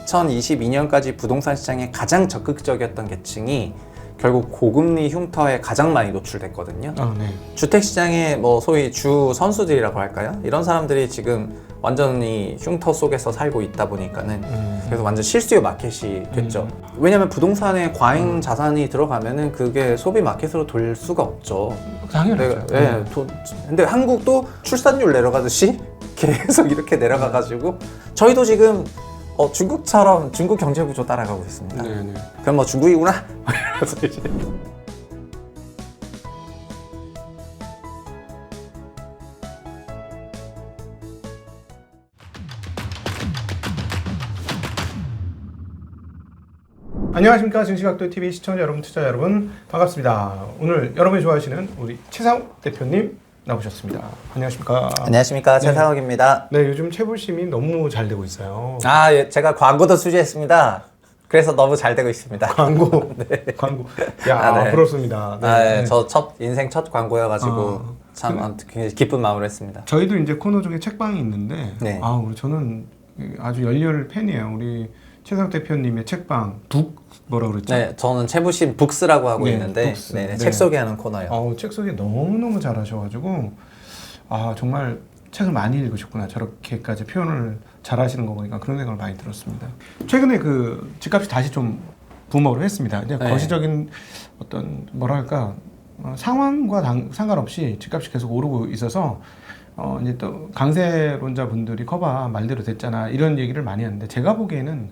2022년까지 부동산 시장에 가장 적극적이었던 계층이 결국 고금리 흉터에 가장 많이 노출됐거든요. 네. 주택시장의 뭐 소위 주 선수들이라고 할까요? 이런 사람들이 지금 완전히 흉터 속에서 살고 있다 보니까는 그래서 완전 실수요 마켓이 됐죠. 왜냐면 부동산에 과잉 자산이 들어가면은 그게 소비 마켓으로 돌릴 수가 없죠. 당연하죠. 네, 근데 한국도 출산율 내려가듯이 계속 이렇게 내려가가지고 저희도 지금 중국처럼 중국 경제 구조 따라가고 있습니다. 네네. 그럼 뭐 중국이구나. 이러면서 이제. 안녕하십니까. 증시각도TV 시청자 여러분, 투자자 여러분, 반갑습니다. 오늘 여러분이 좋아하시는 우리 최상욱 대표님 나오셨습니다. 안녕하십니까. 안녕하십니까. 최상욱입니다. 네, 요즘 채불심이 너무 잘 되고 있어요. 예, 제가 광고도 수주했습니다. 그래서 너무 잘 되고 있습니다. 광고. 네. 광고. 야, 네. 부럽습니다. 네. 저 인생 첫 광고여가지고 참 굉장히 기쁜 마음으로 했습니다. 저희도 이제 코너 중에 책방이 있는데, 네. 저는 아주 열렬 팬이에요. 우리 최상욱 대표님의 책방, 뭐라 그랬죠? 네, 저는 채부심 북스라고 하고 네, 있는데, 북스. 네, 네. 책 소개하는 코너요. 책 소개 너무너무 잘하셔가지고, 정말 책을 많이 읽으셨구나. 저렇게까지 표현을 잘하시는 거 보니까 그런 생각을 많이 들었습니다. 최근에 그 집값이 다시 좀 붐업을 했습니다. 이제 네. 거시적인 어떤 뭐랄까 상황과 상관없이 집값이 계속 오르고 있어서 이제 또 강세론자 분들이 커봐 말대로 됐잖아 이런 얘기를 많이 하는데 제가 보기에는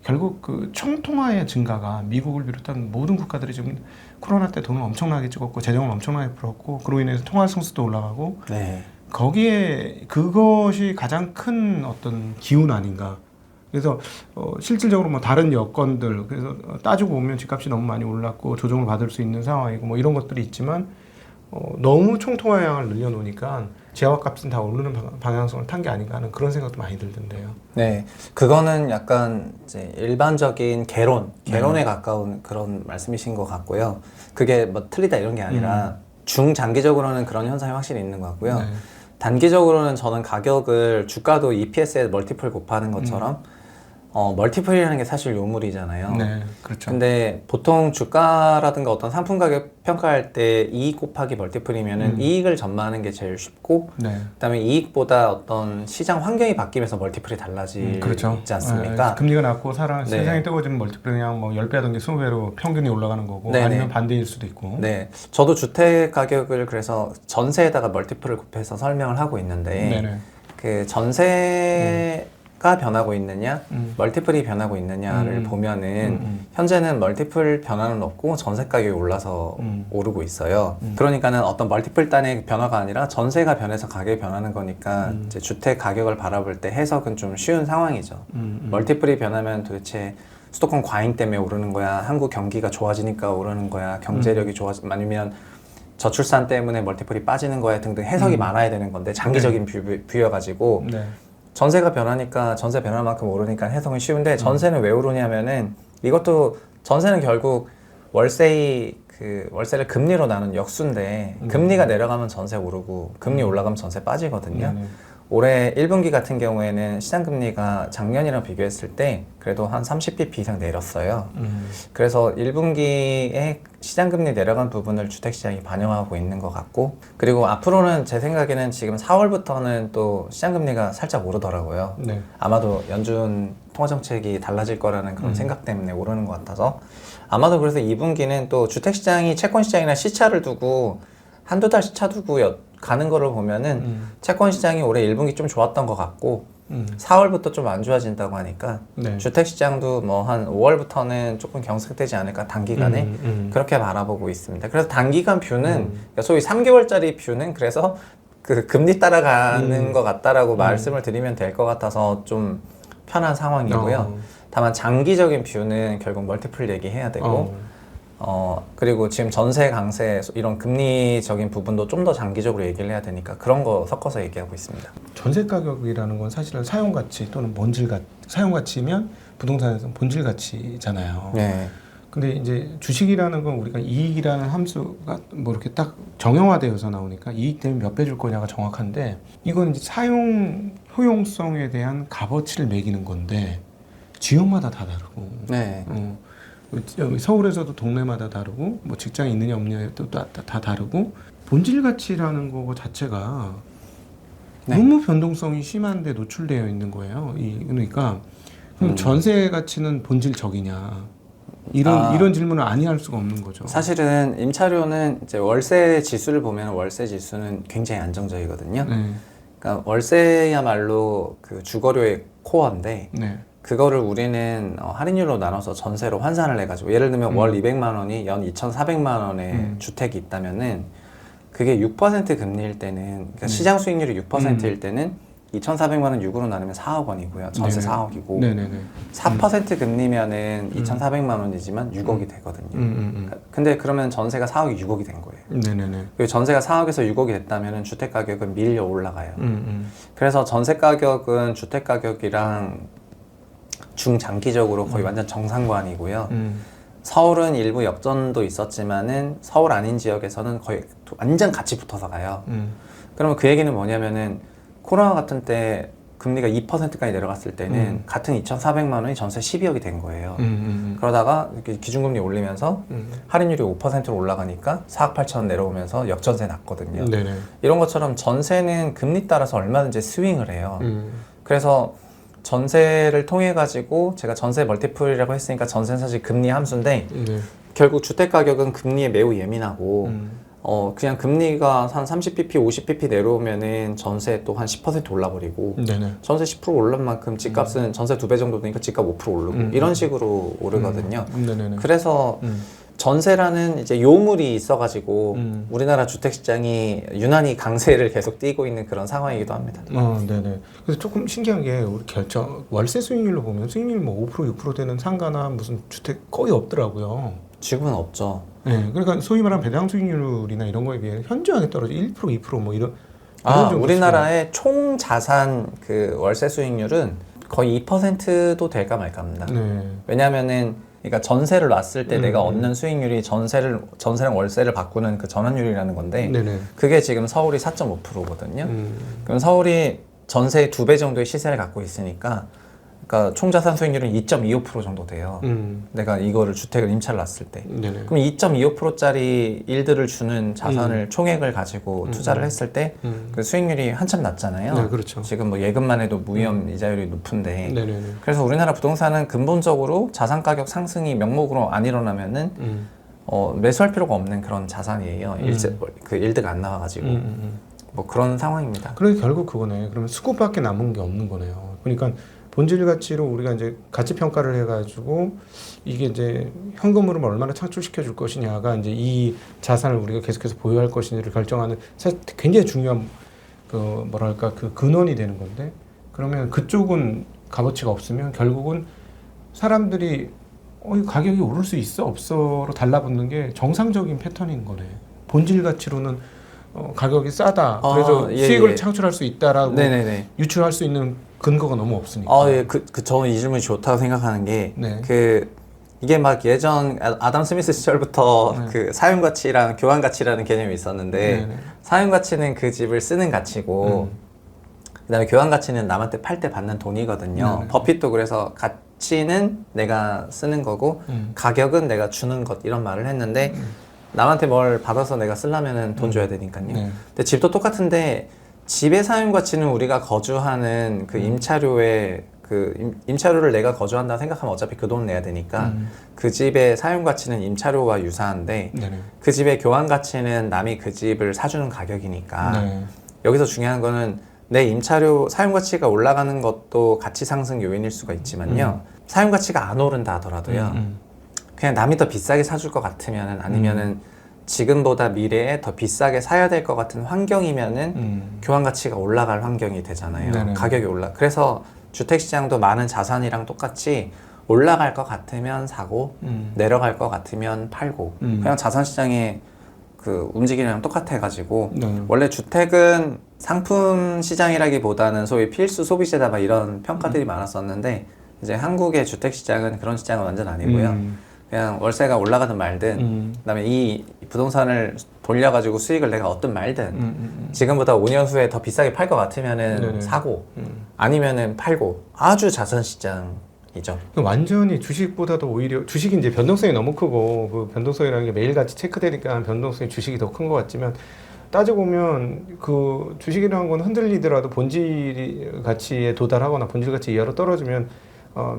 결국 그 총통화의 증가가 미국을 비롯한 모든 국가들이 지금 코로나 때 돈을 엄청나게 찍었고 재정을 엄청나게 풀었고 그로 인해서 통화 성수도 올라가고 네. 거기에 그것이 가장 큰 어떤 기운 아닌가. 그래서 실질적으로 뭐 다른 여건들 그래서 따지고 보면 집값이 너무 많이 올랐고 조정을 받을 수 있는 상황이고 뭐 이런 것들이 있지만 너무 총통화량을 늘려놓으니까 제약값은 다 오르는 방향성을 탄 게 아닌가 하는 그런 생각도 많이 들던데요. 네, 그거는 약간 이제 일반적인 개론에 가까운 그런 말씀이신 것 같고요. 그게 뭐 틀리다 이런 게 아니라 중장기적으로는 그런 현상이 확실히 있는 것 같고요. 네. 단기적으로는 저는 가격을 주가도 EPS에 멀티플 곱하는 것처럼 멀티플이라는 게 사실 요물이잖아요. 네, 그렇죠. 근데 보통 주가라든가 어떤 상품 가격 평가할 때 이익 곱하기 멀티플이면은 이익을 전망하는 게 제일 쉽고 네. 그다음에 이익보다 어떤 시장 환경이 바뀌면서 멀티플이 달라지지 그렇죠. 않습니까? 금리가 낮고 네. 세상이 뜨거워지면 멀티플 그냥 뭐 10배 하던 게 20배로 평균이 올라가는 거고 네네. 아니면 반대일 수도 있고. 네, 저도 주택 가격을 그래서 전세에다가 멀티플을 곱해서 설명을 하고 있는데 네네. 그 전세가 변하고 있느냐, 멀티플이 변하고 있느냐를 보면은 현재는 멀티플 변화는 없고 전세 가격이 올라서 오르고 있어요. 그러니까는 어떤 멀티플 단의 변화가 아니라 전세가 변해서 가격이 변하는 거니까 이제 주택 가격을 바라볼 때 해석은 좀 쉬운 상황이죠. 멀티플이 변하면 도대체 수도권 과잉 때문에 오르는 거야, 한국 경기가 좋아지니까 오르는 거야, 경제력이 아니면 저출산 때문에 멀티플이 빠지는 거야 등등 해석이 많아야 되는 건데 장기적인 뷰여가지고 네. 전세가 변하니까 전세 변화만큼 오르니까 해석은 쉬운데 전세는 왜 오르냐면은 이것도 전세는 결국 월세를 금리로 나눈 역수인데 금리가 내려가면 전세 오르고 금리 올라가면 전세 빠지거든요. 올해 1분기 같은 경우에는 시장금리가 작년이랑 비교했을 때 그래도 한 30bp 이상 내렸어요. 그래서 1분기에 시장금리 내려간 부분을 주택시장이 반영하고 있는 것 같고 그리고 앞으로는 제 생각에는 지금 4월부터는 또 시장금리가 살짝 오르더라고요. 네. 아마도 연준 통화정책이 달라질 거라는 그런 생각 때문에 오르는 것 같아서 아마도 그래서 2분기는 또 주택시장이 채권시장이나 시차를 두고 한두 달 시차 두고 가는 거를 보면은 채권 시장이 올해 1분기 좀 좋았던 것 같고 4월부터 좀 안 좋아진다고 하니까 네. 주택 시장도 뭐 한 5월부터는 조금 경색되지 않을까 단기간에 그렇게 바라보고 있습니다. 그래서 단기간 뷰는 그러니까 소위 3개월짜리 뷰는 그래서 그 금리 따라가는 것 같다라고 말씀을 드리면 될 것 같아서 좀 편한 상황이고요. 다만 장기적인 뷰는 결국 멀티플 얘기해야 되고 그리고 지금 전세 강세 이런 금리적인 부분도 좀 더 장기적으로 얘기를 해야 되니까 그런 거 섞어서 얘기하고 있습니다. 전세 가격이라는 건 사실은 사용가치 또는 사용가치면 부동산에서는 본질가치잖아요. 네. 근데 이제 주식이라는 건 우리가 이익이라는 함수가 뭐 이렇게 딱 정형화되어서 나오니까 이익 되면 몇 배 줄 거냐가 정확한데 이건 이제 사용 효용성에 대한 값어치를 매기는 건데 지역마다 다 다르고. 네. 여기 서울에서도 동네마다 다르고 뭐 직장이 있느냐 없느냐도 다 다르고 본질 가치라는 거 자체가 네. 너무 변동성이 심한데 노출되어 있는 거예요. 그러니까 그럼 전세 가치는 본질적이냐 이런 질문을 아니할 수가 없는 거죠. 사실은 임차료는 이제 월세 지수를 보면 월세 지수는 굉장히 안정적이거든요. 네. 그러니까 월세야말로 그 주거료의 코어인데 네. 그거를 우리는 할인율로 나눠서 전세로 환산을 해가지고 예를 들면 월 200만 원이 연 2,400만 원의 주택이 있다면은 그게 6% 금리일 때는 그러니까 시장 수익률이 6%일 때는 2,400만 원 6으로 나누면 4억 원이고요. 전세 네네. 4억이고 네네네. 4% 금리면은 2,400만 원이지만 6억이 되거든요. 근데 그러면 전세가 4억이 6억이 된 거예요. 네네네. 그리고 전세가 4억에서 6억이 됐다면은 주택 가격은 밀려 올라가요. 그래서 전세 가격은 주택 가격이랑 중장기적으로 거의 완전 정상관이고요. 서울은 일부 역전도 있었지만은 서울 아닌 지역에서는 거의 완전 같이 붙어서 가요. 그러면 그 얘기는 뭐냐면은 코로나 같은 때 금리가 2%까지 내려갔을 때는 같은 2,400만 원이 전세 12억이 된 거예요. 그러다가 이렇게 기준금리 올리면서 할인율이 5%로 올라가니까 4억 8천 내려오면서 역전세 났거든요. 네네. 이런 것처럼 전세는 금리 따라서 얼마든지 스윙을 해요. 그래서 전세를 통해 가지고 제가 전세 멀티플이라고 했으니까 전세는 사실 금리 함수인데 네. 결국 주택 가격은 금리에 매우 예민하고 그냥 금리가 한 30bp, 50bp 내려오면은 전세 또 한 10% 올라버리고 네네. 전세 10% 오른 만큼 집값은 전세 2배 정도 되니까 집값 5% 오르고 이런 식으로 오르거든요. 네네네. 그래서 전세라는 이제 요물이 있어가지고 우리나라 주택 시장이 유난히 강세를 계속 띠고 있는 그런 상황이기도 합니다. 네네. 그래서 조금 신기한 게 우리 월세 수익률로 보면 수익률 뭐 5% 6% 되는 상가나 무슨 주택 거의 없더라고요. 지금은 없죠. 네, 그러니까 소위 말하는 배당 수익률이나 이런 거에 비해 현저하게 떨어져 1% 2%뭐 이런. 우리나라의 총 자산 그 월세 수익률은 거의 2%도 될까 말까입니다. 네. 왜냐하면은 그러니까 전세를 놨을 때 내가 얻는 수익률이 전세랑 월세를 바꾸는 그 전환율이라는 건데 네네. 그게 지금 서울이 4.5%거든요. 그럼 서울이 전세의 2배 정도의 시세를 갖고 있으니까 그러니까 총 자산 수익률은 2.25% 정도 돼요. 내가 이거를 주택을 임차를 놨을 때. 네네. 그럼 2.25%짜리 일들을 주는 자산을 총액을 가지고 투자를 했을 때 그 수익률이 한참 낮잖아요. 네, 그렇죠. 지금 뭐 예금만 해도 무위험 이자율이 높은데 네네네. 그래서 우리나라 부동산은 근본적으로 자산 가격 상승이 명목으로 안 일어나면은 매수할 필요가 없는 그런 자산이에요. 그 일드가 안 나와가지고 뭐 그런 상황입니다. 그러니까 결국 그거네. 그러면 수급밖에 남은 게 없는 거네요. 그러니까 본질 가치로 우리가 이제 가치 평가를 해가지고 이게 이제 현금으로 얼마나 창출시켜 줄 것이냐가 이제 이 자산을 우리가 계속해서 보유할 것인지를 결정하는 사실 굉장히 중요한 그 뭐랄까 그 근원이 되는 건데 그러면 그쪽은 값어치가 없으면 결국은 사람들이 이 가격이 오를 수 있어 없어로 달라붙는 게 정상적인 패턴인 거네. 본질 가치로는 가격이 싸다. 그래서 수익을 창출할 수 있다라고 네네네. 유추할 수 있는 근거가 너무 없으니까. 예, 저는 이 질문이 좋다고 생각하는 게, 네. 이게 막 예전 아담 스미스 시절부터 그 사용 가치랑 교환 가치라는 개념이 있었는데, 네네. 사용 가치는 그 집을 쓰는 가치고, 그다음에 교환 가치는 남한테 팔 때 받는 돈이거든요. 네네. 버핏도 그래서 가치는 내가 쓰는 거고, 가격은 내가 주는 것 이런 말을 했는데, 남한테 뭘 받아서 내가 쓰려면은 돈 줘야 되니까요. 네. 근데 집도 똑같은데 집의 사용 가치는 우리가 거주하는 그 임차료의 임차료를 내가 거주한다고 생각하면 어차피 그 돈 내야 되니까 그 집의 사용 가치는 임차료와 유사한데 네네. 그 집의 교환 가치는 남이 그 집을 사주는 가격이니까 네. 여기서 중요한 거는 내 임차료 사용 가치가 올라가는 것도 가치 상승 요인일 수가 있지만요. 사용 가치가 안 오른다 하더라도요. 그냥 남이 더 비싸게 사줄 것 같으면은 아니면은 지금보다 미래에 더 비싸게 사야 될 것 같은 환경이면은 교환 가치가 올라갈 환경이 되잖아요. 네네. 가격이 올라. 그래서 주택 시장도 많은 자산이랑 똑같이 올라갈 것 같으면 사고 내려갈 것 같으면 팔고 그냥 자산 시장의 그 움직임이랑 똑같아가지고 네. 원래 주택은 상품 시장이라기보다는 소위 필수 소비재다 막 이런 평가들이 많았었는데 이제 한국의 주택 시장은 그런 시장은 완전 아니고요. 그냥 월세가 올라가든 말든 그다음에 이 부동산을 돌려가지고 수익을 내가 얻든 말든 지금보다 5년 후에 더 비싸게 팔 것 같으면은 네네. 사고 아니면은 팔고 아주 자선 시장이에요. 상황이죠. 완전히 주식보다도 오히려 주식이 이제 변동성이 너무 크고 그 변동성이라는 게 매일같이 체크되니까 변동성이 주식이 더 큰 것 같지만 따지고 보면 그 주식이라는 건 흔들리더라도 본질 가치에 도달하거나 본질 가치 이하로 떨어지면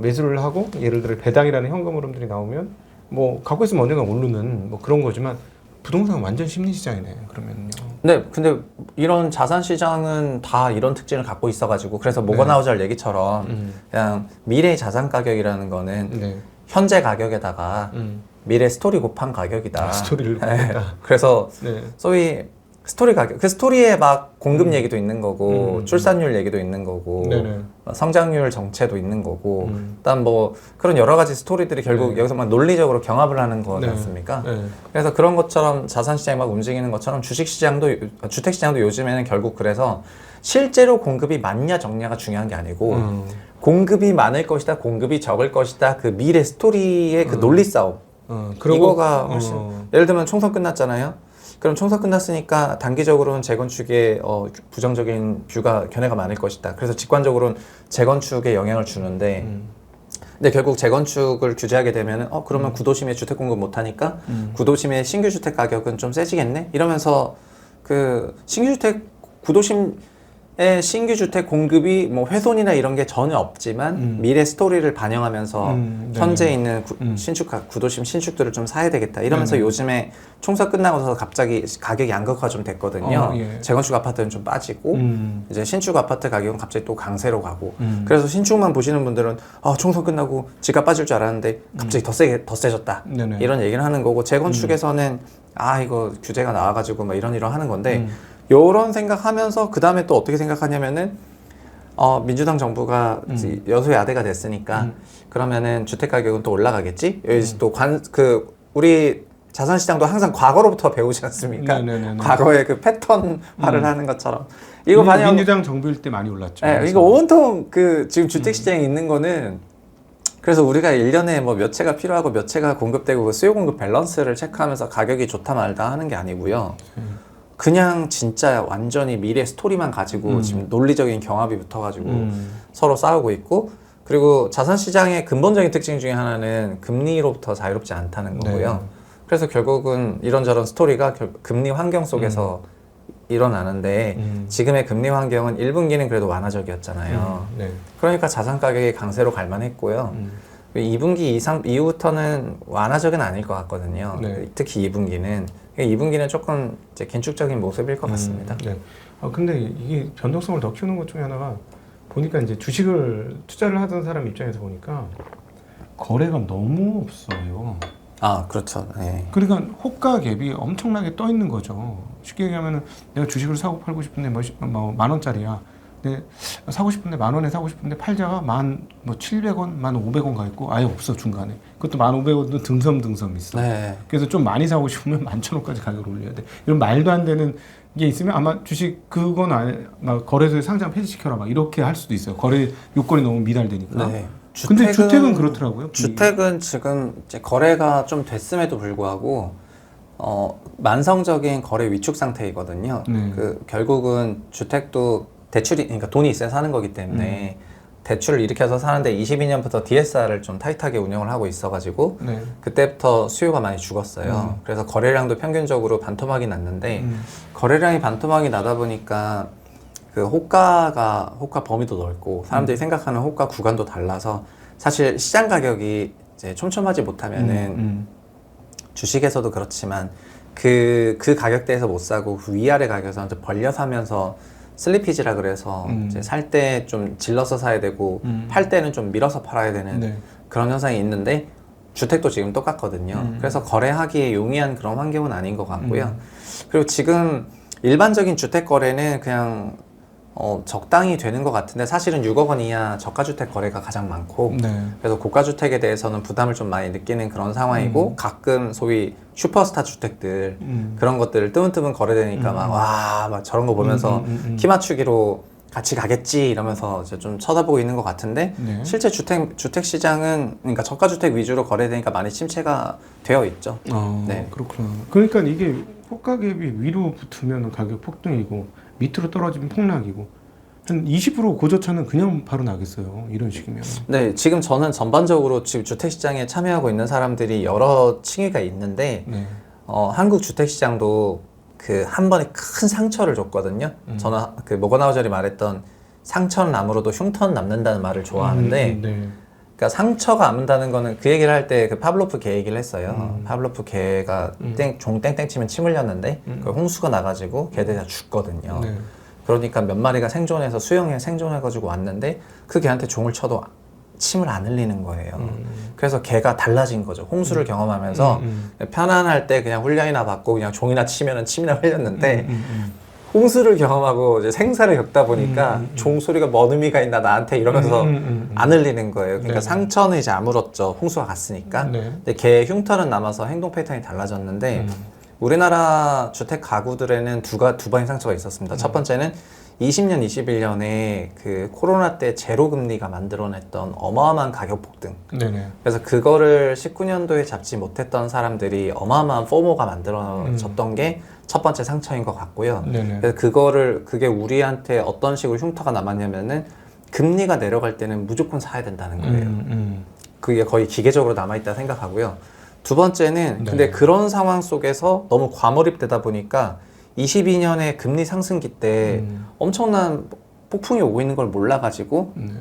매수를 하고 예를 들어 배당이라는 현금 흐름들이 나오면 뭐 갖고 있으면 언젠가 오르는 뭐 그런 거지만 부동산은 완전 심리 시장이네 그러면요. 네, 근데 이런 자산 시장은 다 이런 특징을 갖고 있어가지고 그래서 뭐가 네. 나오잘 얘기처럼 그냥 미래 자산 가격이라는 거는 네. 현재 가격에다가 미래 스토리 곱한 가격이다. 스토리를 네. 곱했다. 그래서 네. 소위 스토리 가격, 그 스토리에 막 공급 얘기도 있는 거고 출산율 얘기도 있는 거고 네네. 성장률 정체도 있는 거고 일단 뭐 그런 여러 가지 스토리들이 결국 네. 여기서 막 논리적으로 경합을 하는 거지 네. 않습니까? 네. 그래서 그런 것처럼 자산 시장이 막 움직이는 것처럼 주식 시장도 주택 시장도 요즘에는 결국 그래서 실제로 공급이 많냐 적냐가 중요한 게 아니고 공급이 많을 것이다, 공급이 적을 것이다, 그 미래 스토리의 그 논리 싸움. 이거가 훨씬 예를 들면 총선 끝났잖아요. 그럼 총선 끝났으니까 단기적으로는 재건축에 부정적인 뷰가 견해가 많을 것이다. 그래서 직관적으로는 재건축에 영향을 주는데 근데 결국 재건축을 규제하게 되면은 그러면 구도심에 주택 공급 못 하니까 구도심의 신규 주택 가격은 좀 세지겠네. 이러면서 그 신규 주택 구도심의 신규 주택 공급이 뭐 훼손이나 이런 게 전혀 없지만 미래 스토리를 반영하면서 현재 있는 신축 구도심 신축들을 좀 사야 되겠다. 이러면서 요즘에 총선 끝나고서 갑자기 가격이 양극화 좀 됐거든요. 예. 재건축 아파트는 좀 빠지고 이제 신축 아파트 가격은 갑자기 또 강세로 가고 그래서 신축만 보시는 분들은 총선 끝나고 집값 빠질 줄 알았는데 갑자기 더 세졌다. 네네. 이런 얘기를 하는 거고 재건축에서는 이거 규제가 나와가지고 막 이런 하는 건데 요런 생각하면서 그 다음에 또 어떻게 생각하냐면은 민주당 정부가 여소야대가 됐으니까 그러면은 주택 가격은 또 올라가겠지. 여기 또 우리 자산시장도 항상 과거로부터 배우지 않습니까? 네네네네. 과거의 그 패턴화를 하는 것처럼 이거 민주당 정부일 때 많이 올랐죠. 네, 이거 온통 그 지금 주택 시장에 있는 거는 그래서 우리가 1년에 뭐 몇 채가 필요하고 몇 채가 공급되고 그 수요 공급 밸런스를 체크하면서 가격이 좋다 말다 하는 게 아니고요. 그냥 진짜 완전히 미래 스토리만 가지고 지금 논리적인 경합이 붙어가지고 서로 싸우고 있고 그리고 자산시장의 근본적인 특징 중에 하나는 금리로부터 자유롭지 않다는 거고요. 네. 그래서 결국은 이런저런 스토리가 금리 환경 속에서 일어나는데 지금의 금리 환경은 1분기는 그래도 완화적이었잖아요. 네. 그러니까 자산 가격이 강세로 갈 만했고요. 2분기 이후부터는 완화적은 아닐 것 같거든요. 네. 특히 2분기는. 2분기는 조금 이제 긴축적인 모습일 것 같습니다. 네. 근데 이게 변동성을 더 키우는 것 중에 하나가 보니까 이제 주식을 투자를 하던 사람 입장에서 보니까 거래가 너무 없어요. 그렇죠. 네. 그러니까 호가 갭이 엄청나게 떠 있는 거죠. 쉽게 얘기하면은 내가 주식을 사고 팔고 싶은데 뭐 10,000원짜리야. 근데 사고 싶은데 10,000원에 사고 싶은데 팔자가 700원, 1,500원 가 있고 아예 없어 중간에. 그것도 1,500원도 듬섬 있어. 네. 그래서 좀 많이 사고 싶으면 11,000원까지 가격을 올려야 돼. 이런 말도 안 되는 게 있으면 아마 주식 그건 막 거래소에 상장 폐지시켜라 막 이렇게 할 수도 있어요. 거래 요건이 너무 미달되니까. 네. 근데 주택은 그렇더라고요. 주택은 지금 이제 거래가 좀 됐음에도 불구하고 만성적인 거래 위축 상태이거든요. 네. 결국은 주택도 그러니까 돈이 있어야 사는 거기 때문에 대출을 일으켜서 사는데 22년부터 DSR을 좀 타이트하게 운영을 하고 있어가지고 네. 그때부터 수요가 많이 죽었어요. 그래서 거래량도 평균적으로 반토막이 났는데 거래량이 반토막이 나다 보니까 그 호가 범위도 넓고 사람들이 생각하는 호가 구간도 달라서 사실 시장 가격이 이제 촘촘하지 못하면은 주식에서도 그렇지만 그 가격대에서 못 사고 그 위아래 가격에서 이제 벌려 사면서 슬리피지라 그래서 이제 살 때 좀 질러서 사야 되고 팔 때는 좀 밀어서 팔아야 되는 네. 그런 현상이 있는데 주택도 지금 똑같거든요. 그래서 거래하기에 용이한 그런 환경은 아닌 것 같고요. 그리고 지금 일반적인 주택 거래는 그냥 적당히 되는 것 같은데 사실은 6억 원 이하 저가주택 거래가 가장 많고 네. 그래서 고가주택에 대해서는 부담을 좀 많이 느끼는 그런 상황이고 가끔 소위 슈퍼스타 주택들 그런 것들 뜨문뜨문 거래되니까 막 저런 거 보면서 키 맞추기로 같이 가겠지 이러면서 이제 좀 쳐다보고 있는 것 같은데 네. 실제 주택 시장은 그러니까 저가주택 위주로 거래되니까 많이 침체가 되어 있죠. 네. 그렇구나. 그러니까 이게 호가 갭이 위로 붙으면 가격 폭등이고 밑으로 떨어지면 폭락이고 한 20% 고저차는 그냥 바로 나겠어요. 이런 식이면. 네, 지금 저는 전반적으로 지금 주택시장에 참여하고 있는 사람들이 여러 층위가 있는데 네. 한국 주택시장도 그 한 번에 큰 상처를 줬거든요. 저는 그 모건하우절이 말했던 상처는 아무로도 흉터는 남는다는 말을 좋아하는데 네. 그러니까 상처가 남는다는 거는 그 얘기를 할 때 그 파블로프 개 얘기를 했어요. 파블로프 개가 종 땡땡 치면 침 흘렸는데 그 홍수가 나가지고 개들이 다 죽거든요. 네. 그러니까 몇 마리가 생존해서 수영에 생존해가지고 왔는데 그 개한테 종을 쳐도 침을 안 흘리는 거예요. 그래서 개가 달라진 거죠. 홍수를 경험하면서 편안할 때 그냥 훈련이나 받고 그냥 종이나 치면은 침이나 흘렸는데 홍수를 경험하고 이제 생사를 겪다 보니까 종 소리가 뭔 의미가 있나 나한테 이러면서 안 흘리는 거예요. 그러니까 네. 상처는 이제 아물었죠. 홍수가 갔으니까. 네. 근데 개의 흉터는 남아서 행동 패턴이 달라졌는데 우리나라 주택 가구들에는 두 번의 상처가 있었습니다. 첫 번째는 20년, 21년에 그 코로나 때 제로 금리가 만들어냈던 어마어마한 가격 폭등. 네네. 그래서 그거를 19년도에 잡지 못했던 사람들이 어마어마한 포모가 만들어졌던 게 첫 번째 상처인 것 같고요. 네네. 그래서 그게 우리한테 어떤 식으로 흉터가 남았냐면은 금리가 내려갈 때는 무조건 사야 된다는 거예요. 그게 거의 기계적으로 남아있다 생각하고요. 두 번째는 네. 근데 그런 상황 속에서 너무 과몰입되다 보니까 22년에 금리 상승기 때 엄청난 폭풍이 오고 있는 걸 몰라가지고 네.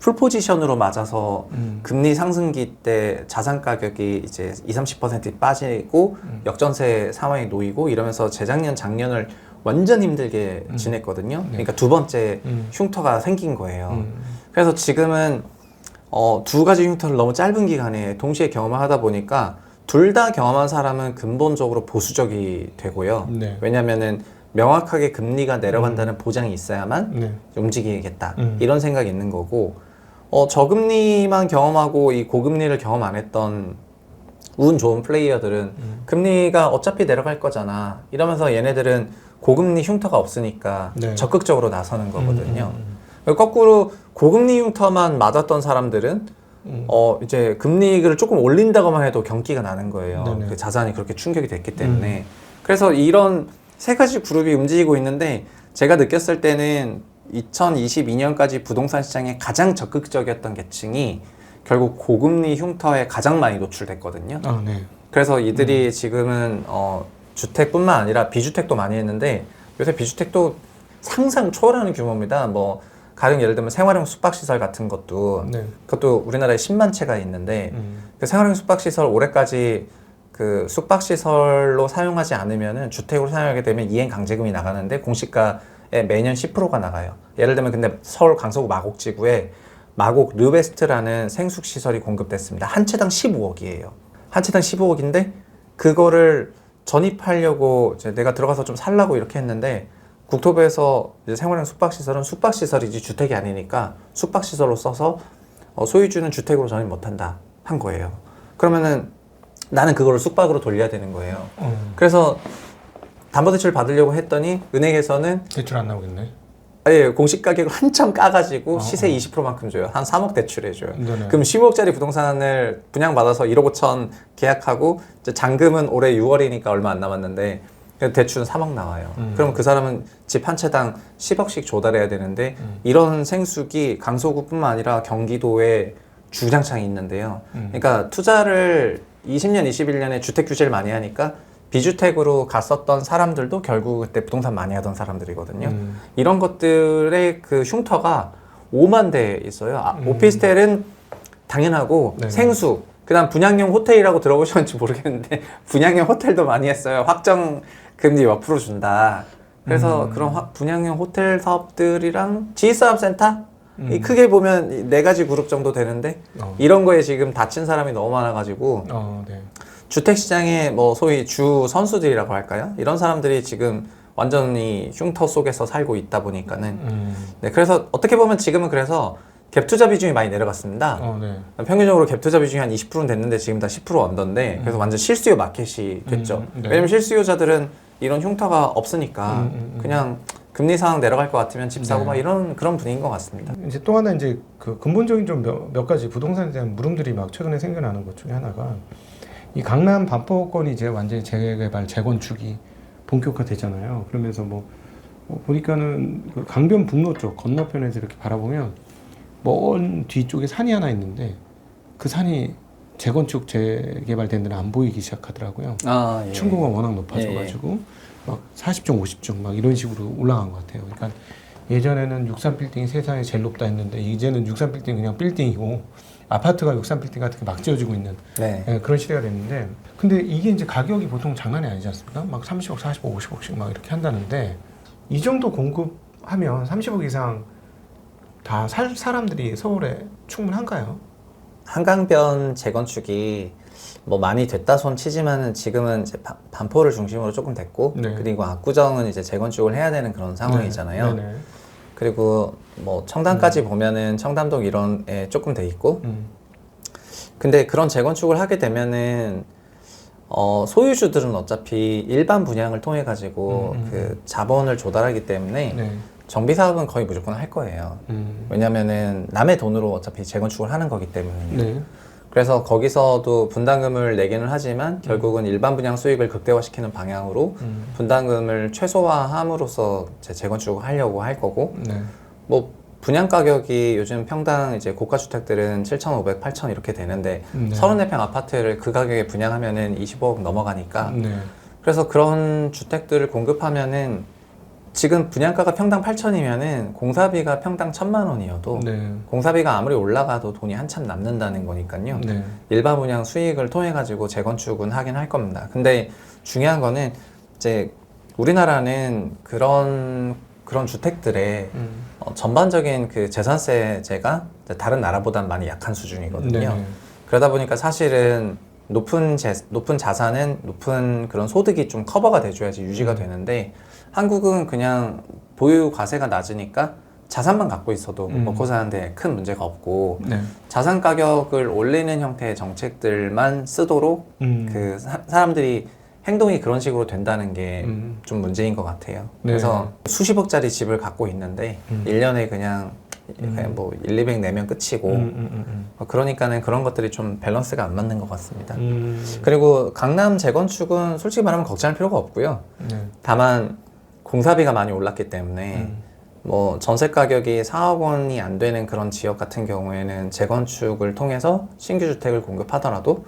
풀 포지션으로 맞아서 금리 상승기 때 자산 가격이 이제 20-30% 빠지고 역전세 상황에 놓이고 이러면서 재작년, 작년을 완전 힘들게 지냈거든요. 그러니까 두 번째 흉터가 생긴 거예요. 그래서 지금은 두 가지 흉터를 너무 짧은 기간에 동시에 경험을 하다 보니까 둘 다 경험한 사람은 근본적으로 보수적이 되고요. 네. 왜냐면은 명확하게 금리가 내려간다는 보장이 있어야만 네. 움직이겠다. 이런 생각이 있는 거고, 저금리만 경험하고 이 고금리를 경험 안 했던 운 좋은 플레이어들은 금리가 어차피 내려갈 거잖아. 이러면서 얘네들은 고금리 흉터가 없으니까 네. 적극적으로 나서는 거거든요. 거꾸로 고금리 흉터만 맞았던 사람들은 이제 금리를 조금 올린다고만 해도 경기가 나는 거예요. 네네. 그 자산이 그렇게 충격이 됐기 때문에. 그래서 이런 세 가지 그룹이 움직이고 있는데 제가 느꼈을 때는 2022년까지 부동산 시장에 가장 적극적이었던 계층이 결국 고금리 흉터에 가장 많이 노출됐거든요. 아, 네. 그래서 이들이 지금은 주택뿐만 아니라 비주택도 많이 했는데 요새 비주택도 상상 초월하는 규모입니다. 뭐 가령 예를 들면 생활형 숙박시설 같은 것도 네. 그것도 우리나라에 10만 채가 있는데 그 생활형 숙박시설 올해까지 그 숙박시설로 사용하지 않으면은 주택으로 사용하게 되면 이행 강제금이 나가는데 공시가에 매년 10%가 나가요. 예를 들면 근데 서울 강서구 마곡지구에 마곡 르베스트라는 생숙시설이 공급됐습니다. 한 채당 15억이에요. 한 채당 15억인데 그거를 전입하려고 이제 내가 들어가서 좀 살라고 이렇게 했는데 국토부에서 이제 생활형 숙박시설은 숙박시설이지 주택이 아니니까 숙박시설로 써서 소유주는 주택으로 전입 못한다 한 거예요. 그러면은 나는 그거를 숙박으로 돌려야 되는 거예요. 그래서 담보대출 받으려고 했더니 은행에서는 대출 안 나오겠네. 아예 공시 가격을 한참 까가지고 시세 20%만큼 줘요. 한 3억 대출해줘요. 네네. 그럼 15억짜리 부동산을 분양받아서 1억 5천 계약하고 이제 잔금은 올해 6월이니까 얼마 안 남았는데 대출은 3억 나와요. 그럼 그 사람은 집 한 채당 10억씩 조달해야 되는데 이런 생숙이 강서구뿐만 아니라 경기도에 주구장창 있는데요. 그러니까 투자를 20년, 21년에 주택 규제를 많이 하니까 비주택으로 갔었던 사람들도 결국 그때 부동산 많이 하던 사람들이거든요. 이런 것들의 그 흉터가 5만 대 있어요. 오피스텔은 당연하고 네. 생수, 그다음 분양형 호텔이라고 들어보셨는지 모르겠는데 분양형 호텔도 많이 했어요. 확정 금리 몇 프로 준다. 그래서 그런 분양형 호텔 사업들이랑 지휘사업센터 이 크게 보면 이 네 가지 그룹 정도 되는데 이런 거에 지금 다친 사람이 너무 많아가지고 네. 주택시장의 뭐 소위 주 선수들이라고 할까요? 이런 사람들이 지금 완전히 흉터 속에서 살고 있다 보니까는 네, 그래서 어떻게 보면 지금은 그래서 갭 투자 비중이 많이 내려갔습니다. 네. 평균적으로 갭 투자 비중이 한 20%는 됐는데 지금 다 10% 언더인데 그래서 완전 실수요 마켓이 됐죠. 네. 왜냐면 실수요자들은 이런 흉터가 없으니까 그냥 금리 상황 내려갈 것 같으면 집 사고 네. 막 이런 그런 분위기인 것 같습니다. 이제 또 하나 이제 그 근본적인 좀 몇 가지 부동산에 대한 물음들이 막 최근에 생겨나는 것 중에 하나가 이 강남 반포권이 이제 완전히 재개발 재건축이 본격화되잖아요. 그러면서 뭐 보니까는 그 강변북로 쪽 건너편에서 이렇게 바라보면 먼 뒤쪽에 산이 하나 있는데 그 산이 재건축 재개발된 데는 안 보이기 시작하더라고요. 아, 예. 층고가 워낙 높아져가지고 막 40층, 50층 막 이런 식으로 올라간 것 같아요. 그러니까 예전에는 63빌딩이 세상에 제일 높다 했는데 이제는 63빌딩 그냥 빌딩이고 아파트가 63빌딩 같은 게 막 지어지고 있는 네. 그런 시대가 됐는데 근데 이게 이제 가격이 보통 장난이 아니지 않습니까? 막 30억, 40억, 50억씩 막 이렇게 한다는데 이 정도 공급하면 30억 이상 다 살 사람들이 서울에 충분한가요? 한강변 재건축이 뭐 많이 됐다 손 치지만은 지금은 이제 반포를 중심으로 조금 됐고 네. 그리고 압구정은 이제 재건축을 해야 되는 그런 상황이잖아요. 네. 그리고 뭐 청담까지 보면은 청담동 이런에 조금 돼 있고 음. 근데 그런 재건축을 하게 되면은 소유주들은 어차피 일반 분양을 통해 가지고 그 자본을 조달하기 때문에 네. 정비 사업은 거의 무조건 할 거예요. 왜냐면은 남의 돈으로 어차피 재건축을 하는 거기 때문에. 네. 그래서 거기서도 분담금을 내기는 하지만 결국은 일반 분양 수익을 극대화시키는 방향으로 분담금을 최소화함으로써 재건축을 하려고 할 거고 네. 뭐 분양 가격이 요즘 평당 이제 고가 주택들은 7,500, 8,000 이렇게 되는데 네. 34평 아파트를 그 가격에 분양하면은 25억 넘어가니까 네. 그래서 그런 주택들을 공급하면은 지금 분양가가 평당 8,000이면은 공사비가 평당 1,000만 원이어도 네. 공사비가 아무리 올라가도 돈이 한참 남는다는 거니까요. 네. 일반 분양 수익을 통해 가지고 재건축은 하긴 할 겁니다. 근데 중요한 거는 이제 우리나라는 그런 주택들의 전반적인 그 재산세제가 다른 나라보다는 많이 약한 수준이거든요. 네. 그러다 보니까 사실은 높은 자산은 높은 그런 소득이 좀 커버가 돼줘야지 유지가 되는데 한국은 그냥 보유 과세가 낮으니까 자산만 갖고 있어도 먹고 사는데 큰 문제가 없고 네. 자산 가격을 올리는 형태의 정책들만 쓰도록 그 사람들이 행동이 그런 식으로 된다는 게 좀 문제인 것 같아요. 네. 그래서 수십억짜리 집을 갖고 있는데 1년에 그냥 뭐 1, 200 내면 끝이고 그러니까는 그런 것들이 좀 밸런스가 안 맞는 것 같습니다. 그리고 강남 재건축은 솔직히 말하면 걱정할 필요가 없고요. 네. 다만 공사비가 많이 올랐기 때문에 뭐 전세 가격이 4억 원이 안 되는 그런 지역 같은 경우에는 재건축을 통해서 신규 주택을 공급하더라도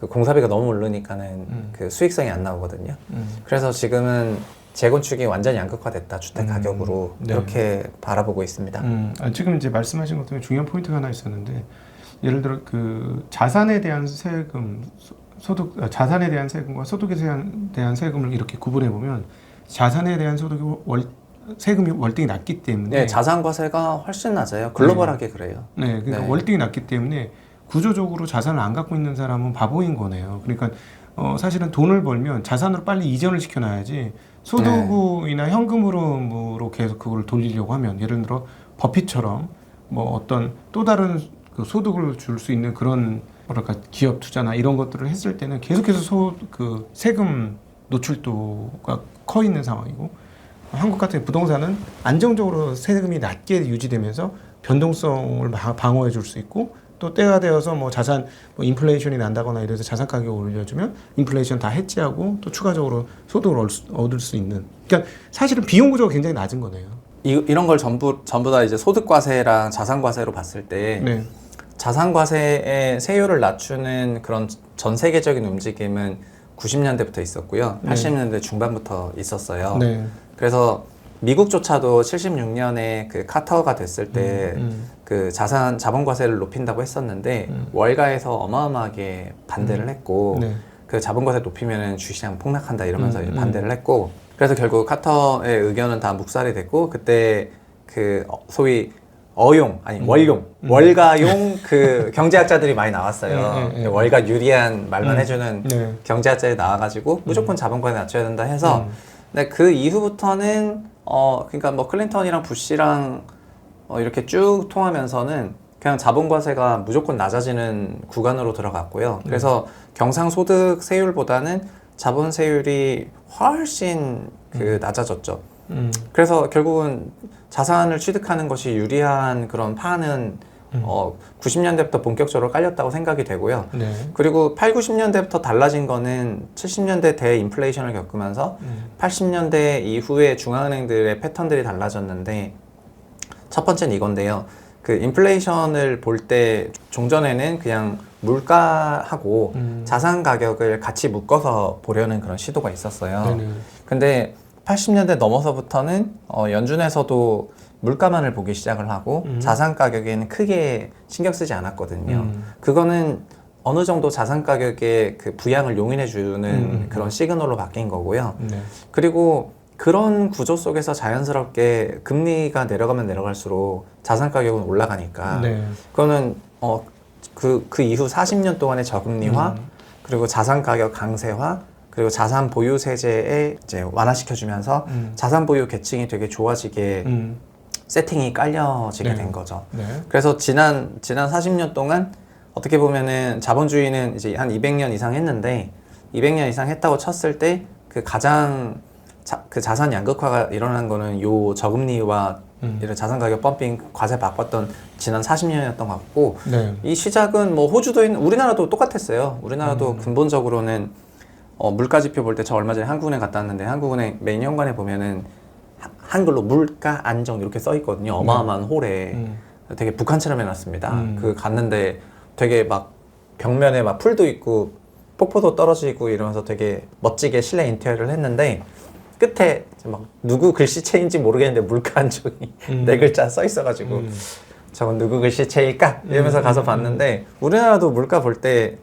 그 공사비가 너무 오르니까는 그 수익성이 안 나오거든요. 그래서 지금은 재건축이 완전히 양극화됐다 주택 가격으로 네. 이렇게 바라보고 있습니다. 지금 이제 말씀하신 것 중에 중요한 포인트가 하나 있었는데 예를 들어 그 자산에 대한 세금 자산에 대한 세금과 소득에 대한 세금을 이렇게 구분해 보면 자산에 대한 소득이 세금이 월등히 낮기 때문에 네, 자산과세가 훨씬 낮아요. 글로벌하게 그래요. 네, 그러니까 네. 월등히 낮기 때문에 구조적으로 자산을 안 갖고 있는 사람은 바보인 거네요. 그러니까 사실은 돈을 벌면 자산으로 빨리 이전을 시켜놔야지 소득이나 현금으로 계속 그걸 돌리려고 하면 예를 들어 버핏처럼 뭐 어떤 또 다른 그 소득을 줄 수 있는 그런 뭐랄까 기업 투자나 이런 것들을 했을 때는 계속해서 그 세금 노출도가 커 있는 상황이고 한국 같은 부동산은 안정적으로 세금이 낮게 유지되면서 변동성을 방어해 줄 수 있고 또 때가 되어서 뭐 자산 뭐 인플레이션이 난다거나 이래서 자산 가격을 올려주면 인플레이션 다 해지하고 또 추가적으로 소득을 얻을 수 있는 그러니까 사실은 비용 구조가 굉장히 낮은 거네요. 이런 걸 전부 다 이제 소득과세랑 자산과세로 봤을 때 네. 자산과세의 세율을 낮추는 그런 전 세계적인 움직임은 90년대부터 있었고요. 80년대 중반부터 있었어요. 네. 그래서 미국조차도 76년에 그 카터가 됐을 때 그 자본과세를 높인다고 했었는데 월가에서 어마어마하게 반대를 했고 네. 그 자본과세 높이면은 주식시장 폭락한다 이러면서 반대를 했고 그래서 결국 카터의 의견은 다 묵살이 됐고 그때 그 소위 월가용 그 경제학자들이 많이 나왔어요. 월가 유리한 말만 해주는 네. 경제학자들이 나와가지고 무조건 자본과세 낮춰야 된다 해서 근데 그 이후부터는 그러니까 뭐 클린턴이랑 부시랑 이렇게 쭉 통하면서는 그냥 자본과세가 무조건 낮아지는 구간으로 들어갔고요. 그래서 경상소득 세율보다는 자본세율이 훨씬 낮아졌죠. 그래서 결국은 자산을 취득하는 것이 유리한 그런 판은 90년대부터 본격적으로 깔렸다고 생각이 되고요. 네. 그리고 8, 90년대부터 달라진 거는 70년대 대인플레이션을 겪으면서 80년대 이후에 중앙은행들의 패턴들이 달라졌는데, 첫 번째는 이건데요. 그 인플레이션을 볼 때 종전에는 그냥 물가하고 자산 가격을 같이 묶어서 보려는 그런 시도가 있었어요. 네네. 근데 80년대 넘어서부터는 연준에서도 물가만을 보기 시작을 하고 자산 가격에는 크게 신경 쓰지 않았거든요. 그거는 어느 정도 자산 가격의 그 부양을 용인해 주는 그런 시그널로 바뀐 거고요. 네. 그리고 그런 구조 속에서 자연스럽게 금리가 내려가면 내려갈수록 자산 가격은 올라가니까 네. 그거는 그 이후 40년 동안의 저금리화 그리고 자산 가격 강세화 그리고 자산 보유 세제에 이제 완화시켜주면서 자산 보유 계층이 되게 좋아지게 세팅이 깔려지게 네. 된 거죠. 네. 그래서 지난 40년 동안 어떻게 보면은 자본주의는 이제 한 200년 이상 했는데 200년 이상 했다고 쳤을 때 그 가장 그 자산 양극화가 일어난 거는 요 저금리와 이런 자산 가격 펌핑 과세 바꿨던 지난 40년이었던 것 같고 네. 이 시작은 뭐 호주도 우리나라도 똑같았어요. 우리나라도 근본적으로는 물가 지표 볼 때 저 얼마 전에 한국은행 갔다 왔는데 한국은행 메인 현관에 보면은 한글로 물가 안정 이렇게 써 있거든요. 어마어마한 홀에 되게 북한처럼 해놨습니다. 그 갔는데 되게 막 벽면에 막 풀도 있고 폭포도 떨어지고 이러면서 되게 멋지게 실내 인테리어를 했는데 끝에 막 누구 글씨체인지 모르겠는데 물가 안정이 네 글자 써 있어가지고 저건 누구 글씨체일까? 이러면서 가서 봤는데 우리나라도 물가 볼 때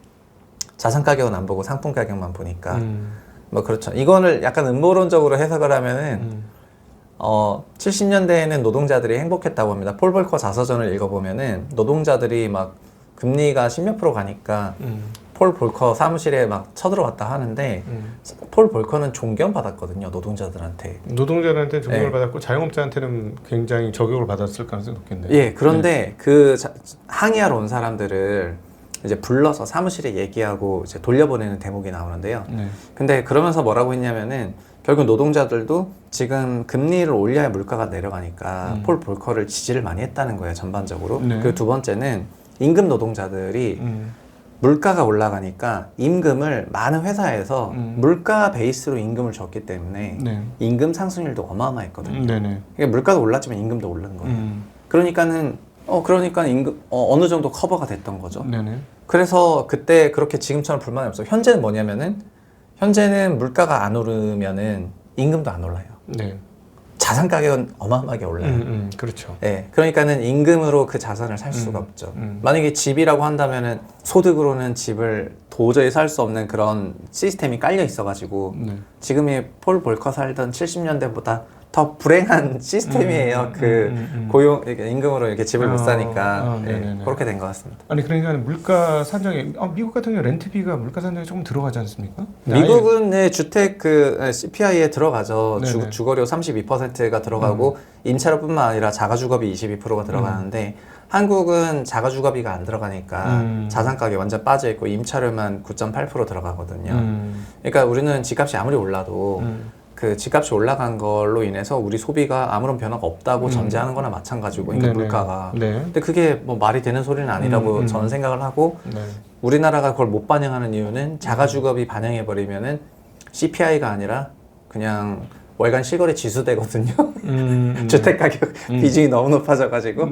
자산 가격은 안 보고 상품 가격만 보니까 뭐 그렇죠. 이거를 약간 음모론적으로 해석을 하면은 70년대에는 노동자들이 행복했다고 합니다. 폴 볼커 자서전을 읽어보면은 노동자들이 막 금리가 10몇 프로 가니까 폴 볼커 사무실에 막 쳐들어왔다 하는데 폴 볼커는 존경받았거든요. 노동자들한테 존경을 네. 받았고 자영업자한테는 굉장히 저격을 받았을 가능성이 높겠네요. 예, 그런데 그 항의하러 온 사람들을 이제 불러서 사무실에 얘기하고 이제 돌려보내는 대목이 나오는데요. 네. 근데 그러면서 뭐라고 했냐면은 결국 노동자들도 지금 금리를 올려야 물가가 내려가니까 폴 볼커를 지지를 많이 했다는 거예요. 전반적으로. 네. 그리고 두 번째는 임금 노동자들이 물가가 올라가니까 임금을 많은 회사에서 물가 베이스로 임금을 줬기 때문에 네. 임금 상승률도 어마어마했거든요. 네네. 그러니까 물가도 올랐지만 임금도 오른 거예요. 그러니까 임금 어느 정도 커버가 됐던 거죠. 네네. 그래서 그때 그렇게 지금처럼 불만이 없어요. 현재는 뭐냐면은 현재는 물가가 안 오르면은 임금도 안 올라요. 네. 자산 가격은 어마어마하게 올라요. 그렇죠. 네, 그러니까는 임금으로 그 자산을 살 수가 없죠. 만약에 집이라고 한다면은 소득으로는 집을 도저히 살 수 없는 그런 시스템이 깔려 있어가지고 네. 지금의 폴 볼커 살던 70년대보다 더 불행한 시스템이에요. 고용 임금으로 이렇게 집을 못 사니까 그렇게 된 것 같습니다. 아니 그러니까 물가 산정에 미국 같은 경우 렌트비가 물가 산정에 조금 들어가지 않습니까? 미국은 네, 주택 CPI에 들어가죠. 네네. 주거료 32%가 들어가고 임차료뿐만 아니라 자가주거비 22%가 들어가는데 한국은 자가주거비가 안 들어가니까 자산 가격이 완전 빠져 있고 임차료만 9.8% 들어가거든요. 그러니까 우리는 집값이 아무리 올라도 그 집값이 올라간 걸로 인해서 우리 소비가 아무런 변화가 없다고 전제하는 거나 마찬가지고, 그러니까 물가가. 네. 근데 그게 뭐 말이 되는 소리는 아니라고 저는 생각을 하고, 네. 우리나라가 그걸 못 반영하는 이유는 자가주거비 반영해버리면은 CPI가 아니라 그냥 월간 실거래 지수되거든요. 주택가격 비중이 너무 높아져가지고.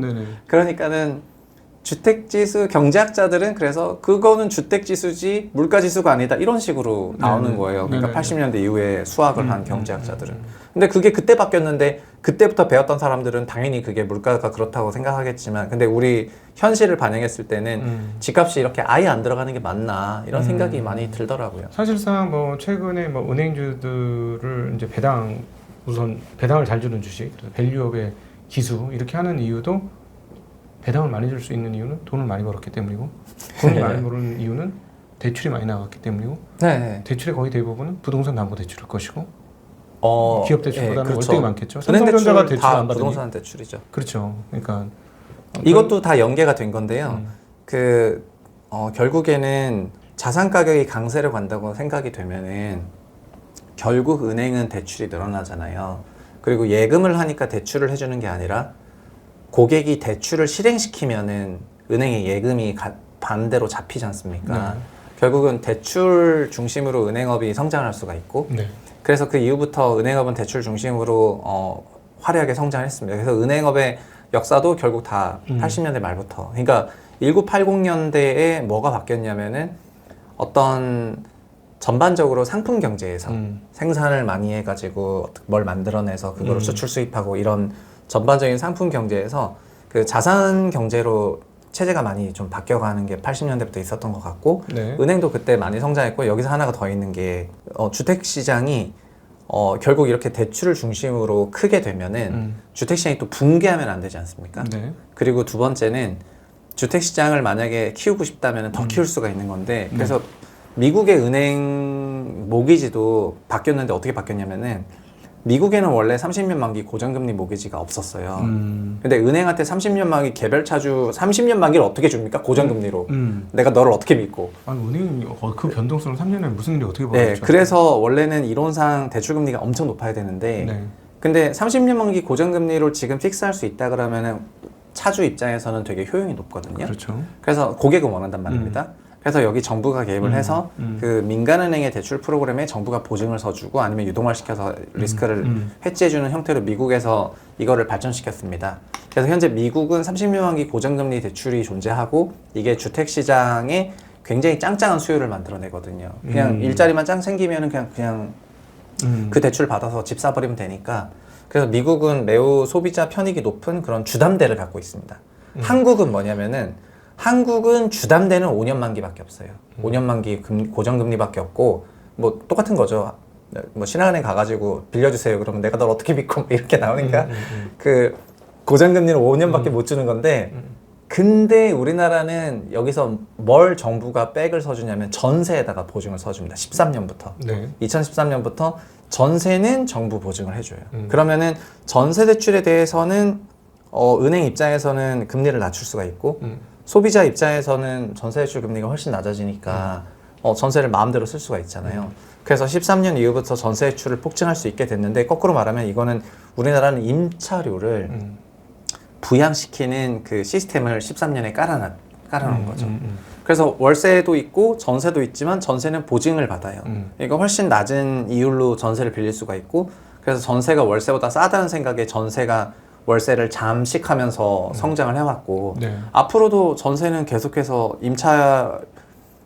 그러니까는 주택지수 경제학자들은 그래서 그거는 주택지수지 물가지수가 아니다 이런 식으로 나오는 거예요. 그러니까 80년대 이후에 수학을 한 경제학자들은. 근데 그게 그때 바뀌었는데 그때부터 배웠던 사람들은 당연히 그게 물가가 그렇다고 생각하겠지만, 근데 우리 현실을 반영했을 때는 집값이 이렇게 아예 안 들어가는 게 맞나 이런 생각이 많이 들더라고요. 사실상 뭐 최근에 뭐 은행주들을 이제 배당을 잘 주는 주식, 밸류업의 기수 이렇게 하는 이유도, 배당을 많이 줄 수 있는 이유는 돈을 많이 벌었기 때문이고, 돈을 많이 버는 이유는 대출이 많이 나갔기 때문이고, 네. 대출의 거의 대부분은 부동산 담보 대출일 것이고, 기업 대출보다는 그렇죠. 월등히 많겠죠. 은행 삼성전자가 대출 대출 다 안 받으니. 부동산 대출이죠. 그렇죠. 그러니까 이것도 다 연계가 된 건데요. 결국에는 자산 가격이 강세를 간다고 생각이 되면은 결국 은행은 대출이 늘어나잖아요. 그리고 예금을 하니까 대출을 해주는 게 아니라 고객이 대출을 실행시키면은 은행의 예금이 반대로 잡히지 않습니까? 네. 결국은 대출 중심으로 은행업이 성장할 수가 있고 네. 그래서 그 이후부터 은행업은 대출 중심으로 화려하게 성장했습니다. 그래서 은행업의 역사도 결국 다 80년대 말부터. 그러니까 1980년대에 뭐가 바뀌었냐면은 어떤 전반적으로 상품 경제에서 생산을 많이 해가지고 뭘 만들어내서 그거를 수출 수입하고 이런 전반적인 상품 경제에서 그 자산 경제로 체제가 많이 좀 바뀌어가는 게 80년대부터 있었던 것 같고 네. 은행도 그때 많이 성장했고 여기서 하나가 더 있는 게 주택 시장이 결국 이렇게 대출을 중심으로 크게 되면은 주택 시장이 또 붕괴하면 안 되지 않습니까? 네. 그리고 두 번째는 주택 시장을 만약에 키우고 싶다면 더 키울 수가 있는 건데 그래서 미국의 은행 모기지도 바뀌었는데 어떻게 바뀌었냐면은 미국에는 원래 30년 만기 고정금리 모기지가 없었어요. 근데 은행한테 30년 만기 개별 차주 30년 만기를 어떻게 줍니까? 고정금리로. 내가 너를 어떻게 믿고. 아니 은행이 그 변동성을 3년에 무슨 일이 어떻게 네, 벌어졌죠? 그래서 원래는 이론상 대출금리가 엄청 높아야 되는데 네. 근데 30년 만기 고정금리로 지금 픽스할 수 있다 그러면은 차주 입장에서는 되게 효용이 높거든요. 그렇죠. 그래서 고객은 원한단 말입니다. 그래서 여기 정부가 개입을 해서 그 민간은행의 대출 프로그램에 정부가 보증을 서주고 아니면 유동화시켜서 리스크를 해지해주는 형태로 미국에서 이거를 발전시켰습니다. 그래서 현재 미국은 30년 만기 고정금리 대출이 존재하고 이게 주택시장에 굉장히 짱짱한 수요를 만들어내거든요. 그냥 일자리만 짱 생기면은 그냥 그 대출 받아서 집 사버리면 되니까. 그래서 미국은 매우 소비자 편익이 높은 그런 주담대를 갖고 있습니다. 한국은 뭐냐면은 한국은 주담대는 5년 만기밖에 없어요. 5년 만기 고정금리밖에 없고 뭐 똑같은 거죠. 뭐 신한은행 가가지고 빌려주세요. 그러면 내가 널 어떻게 믿고 이렇게 나오니까 그 고정금리는 5년밖에 못 주는 건데 근데 우리나라는 여기서 뭘 정부가 백을 서주냐면 전세에다가 보증을 서줍니다. 13년부터. 네. 2013년부터 전세는 정부 보증을 해줘요. 그러면은 전세 대출에 대해서는 은행 입장에서는 금리를 낮출 수가 있고 소비자 입장에서는 전세 대출 금리가 훨씬 낮아지니까 전세를 마음대로 쓸 수가 있잖아요. 그래서 13년 이후부터 전세 대출을 폭증할 수 있게 됐는데 거꾸로 말하면 이거는 우리나라는 임차료를 부양시키는 그 시스템을 13년에 깔아놓은 거죠. 그래서 월세도 있고 전세도 있지만 전세는 보증을 받아요. 그러니까 훨씬 낮은 이율로 전세를 빌릴 수가 있고 그래서 전세가 월세보다 싸다는 생각에 전세가 월세를 잠식하면서 성장을 해왔고 네. 앞으로도 전세는 계속해서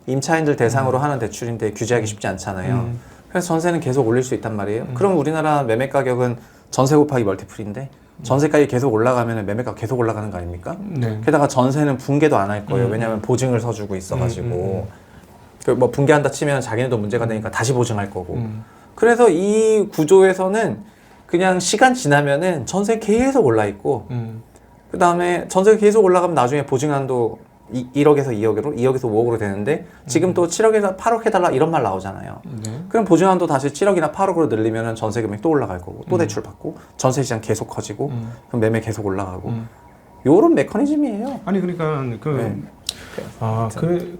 임차인들 대상으로 하는 대출인데 규제하기 쉽지 않잖아요. 그래서 전세는 계속 올릴 수 있단 말이에요. 그럼 우리나라 매매 가격은 전세 곱하기 멀티플인데 전세 가격이 계속 올라가면 매매가 계속 올라가는 거 아닙니까? 네. 게다가 전세는 붕괴도 안 할 거예요. 왜냐하면 보증을 서주고 있어가지고 뭐 붕괴한다 치면 자기네도 문제가 되니까 다시 보증할 거고. 그래서 이 구조에서는 그냥 시간 지나면은 전세 계속 올라 있고 그 다음에 전세가 계속 올라가면 나중에 보증한도 1억에서 2억으로 2억에서 5억으로 되는데 지금 또 7억에서 8억 해달라 이런 말 나오잖아요. 네. 그럼 보증한도 다시 7억이나 8억으로 늘리면은 전세 금액 또 올라갈 거고 또 대출 받고 전세 시장 계속 커지고 그럼 매매 계속 올라가고 요런 메커니즘이에요. 아니 그러니까 네.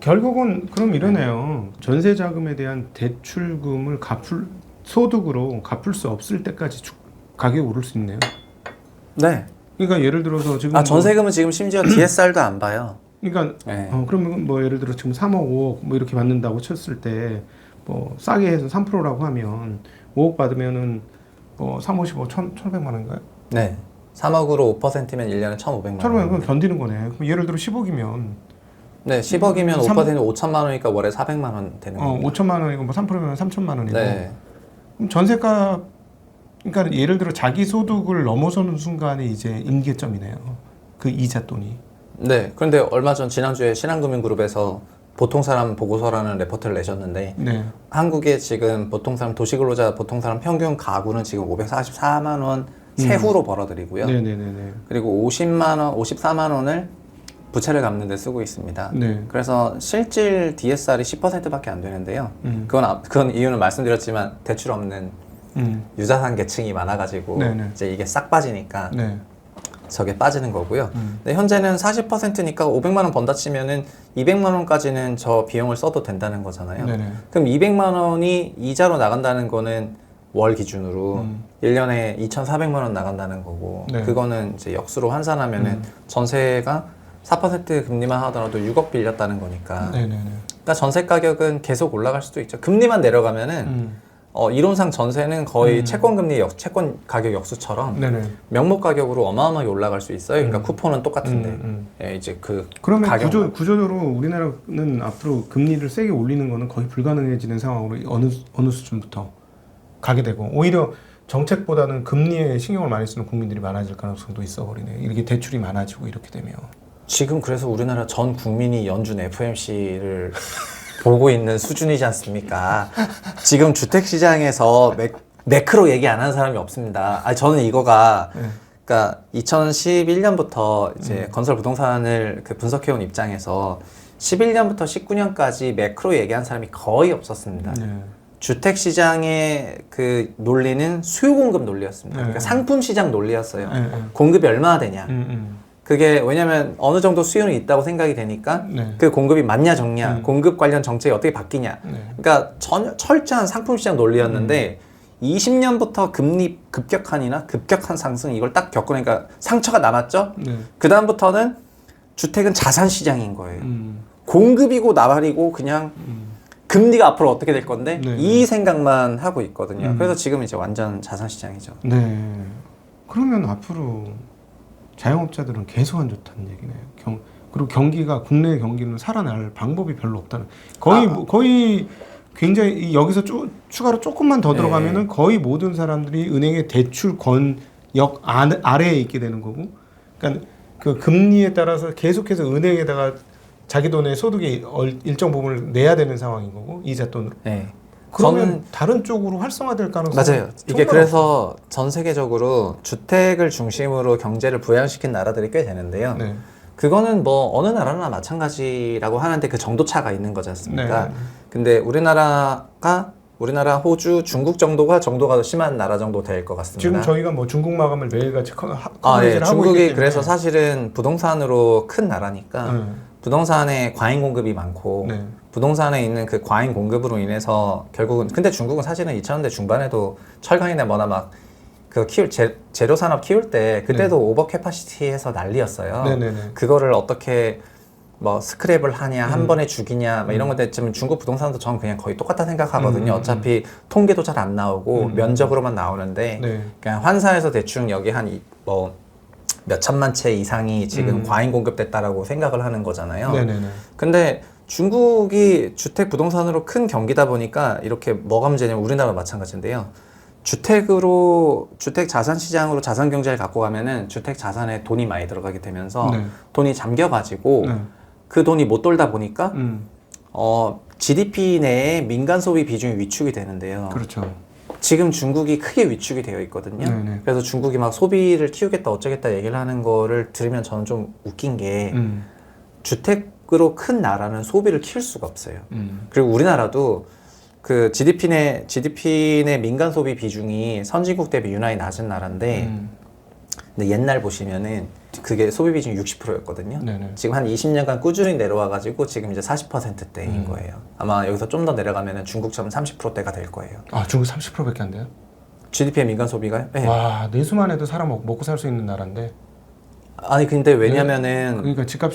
결국은 그럼 이러네요. 전세 자금에 대한 대출금을 소득으로 갚을 수 없을 때까지 가격이 오를 수 있네요. 네. 그러니까 예를 들어서 지금 전세금은 지금 심지어 DSR도 안 봐요. 그러니까 네. 그러면 뭐 예를 들어 지금 3억, 5억 뭐 이렇게 받는다고 쳤을 때 뭐 싸게 해서 3%라고 하면 5억 받으면은 3, 55, 1,100만 원인가요? 네. 3억으로 5%면 1년에 1,500만 1,500만 원 원. 견디는 거네. 그럼 예를 들어 10억이면 네, 10억이면 3 5%는 5천만 원이니까 월에 400만 원 되는 거예요. 5천만 원이고 뭐 3%면 3천만 원이고. 네. 그럼 전세가 그러니까 예를 들어 자기 소득을 넘어서는 순간에 이제 임계점이네요. 그 이자 돈이. 네. 그런데 얼마 전 지난주에 신한금융그룹에서 보통사람 보고서라는 레포트를 내셨는데 네. 한국의 지금 보통사람 도시근로자 보통사람 평균 가구는 지금 544만 원 세후로 벌어들이고요. 네네네네. 그리고 50만 원, 54만 원을 부채를 갚는 데 쓰고 있습니다. 네. 그래서 실질 DSR이 10%밖에 안 되는데요. 그건 이유는 말씀드렸지만 대출 없는 유자산 계층이 많아가지고 네네. 이제 이게 싹 빠지니까 네. 저게 빠지는 거고요. 근데 현재는 40%니까 500만 원 번다 치면은 200만 원까지는 저 비용을 써도 된다는 거잖아요. 네네. 그럼 200만 원이 이자로 나간다는 거는 월 기준으로 1년에 2,400만 원 나간다는 거고 네. 그거는 이제 역수로 환산하면은 전세가 4% 금리만 하더라도 6억 빌렸다는 거니까 네네네. 그러니까 전세 가격은 계속 올라갈 수도 있죠. 금리만 내려가면은 이론상 전세는 거의 채권 금리 채권 가격 역수처럼 네네. 명목 가격으로 어마어마하게 올라갈 수 있어요. 그러니까 쿠폰은 똑같은데 예, 이제 그 그러면 가격만. 구조적으로 우리나라는 앞으로 금리를 세게 올리는 거는 거의 불가능해지는 상황으로 어느 수준부터 가게 되고 오히려 정책보다는 금리에 신경을 많이 쓰는 국민들이 많아질 가능성도 있어 버리네. 이렇게 대출이 많아지고 이렇게 되면. 지금 그래서 우리나라 전 국민이 연준 FMC를 보고 있는 수준이지 않습니까? 지금 주택 시장에서 매크로 얘기 안 하는 사람이 없습니다. 저는 이거가 그러니까 2011년부터 이제 건설 부동산을 그 분석해온 입장에서 11년부터 19년까지 매크로 얘기한 사람이 거의 없었습니다. 주택 시장의 그 논리는 수요 공급 논리였습니다. 그러니까 상품 시장 논리였어요. 공급이 얼마나 되냐. 그게 왜냐면 어느 정도 수요는 있다고 생각이 되니까 그 공급이 맞냐 적냐, 공급 관련 정책이 어떻게 바뀌냐. 그러니까 철저한 상품 시장 논리였는데 20년부터 금리 급격한 상승 이걸 딱 겪으니까 상처가 남았죠. 그 다음부터는 주택은 자산 시장인 거예요. 공급이고 나발이고 그냥 금리가 앞으로 어떻게 될 건데 이 생각만 하고 있거든요. 그래서 지금 이제 완전 자산 시장이죠. 네. 그러면 앞으로 자영업자들은 계속 안 좋다는 얘기네요. 그리고 경기가 국내 경기는 살아날 방법이 별로 없다는. 거의 굉장히 여기서 추가로 조금만 더 들어가면은 거의 모든 사람들이 은행의 대출 권역 아래에 있게 되는 거고. 그러니까 그 금리에 따라서 계속해서 은행에다가 자기 돈의 소득의 일정 부분을 내야 되는 상황인 거고 이자 돈으로. 네. 그러면 저는 다른 쪽으로 활성화될 가능성이 맞아요. 이게 그래서 전 세계적으로 주택을 중심으로 경제를 부양시킨 나라들이 꽤 되는데요. 네. 그거는 뭐 어느 나라나 마찬가지라고 하는데 그 정도 차가 있는 거지 않습니까? 네. 근데 우리나라, 호주, 중국 정도가 더 심한 나라 정도 될 것 같습니다. 지금 저희가 뭐 중국 마감을 매일같이 커버리지를 네. 하고 중국이 있기 때문에. 그래서 사실은 부동산으로 큰 나라니까 부동산에 과잉 공급이 많고 부동산에 있는 그 과잉 공급으로 인해서 결국은 근데 중국은 사실은 2000년대 중반에도 철강이나 뭐나 막 그 재료 산업 키울 때 그때도 오버 캐파시티해서 난리였어요. 그거를 어떻게 뭐 스크랩을 하냐 한 번에 죽이냐 뭐 이런 것 때쯤 중국 부동산도 저는 그냥 거의 똑같다 생각하거든요. 어차피 통계도 잘 안 나오고 면적으로만 나오는데 그냥 환사해서 대충 여기 한 뭐 몇천만 채 이상이 지금 과잉 공급됐다라고 생각을 하는 거잖아요. 근데 중국이 주택 부동산으로 큰 경기다 보니까 이렇게 뭐가 문제냐면 우리나라도 마찬가지인데요. 주택 자산 시장으로 자산 경제를 갖고 가면은 주택 자산에 돈이 많이 들어가게 되면서 돈이 잠겨가지고 그 돈이 못 돌다 보니까 GDP 내에 민간 소비 비중이 위축이 되는데요. 그렇죠. 지금 중국이 크게 위축이 되어 있거든요. 그래서 중국이 막 소비를 키우겠다 어쩌겠다 얘기를 하는 거를 들으면 저는 좀 웃긴 게 주택으로 큰 나라는 소비를 키울 수가 없어요. 그리고 우리나라도 그 GDP 내 민간 소비 비중이 선진국 대비 유난히 낮은 나라인데 근데 옛날 보시면은 그게 소비 비중이 60%였거든요. 지금 한 20년간 꾸준히 내려와가지고 지금 이제 40%대인 거예요. 아마 여기서 좀 더 내려가면은 중국처럼 30%대가 될 거예요. 아, 중국 30%밖에 안 돼요? GDP의 민간 소비가요? 네. 와, 내수만 해도 사람 먹고 살 수 있는 나라인데. 아니 근데 왜냐면은 그러니까 집값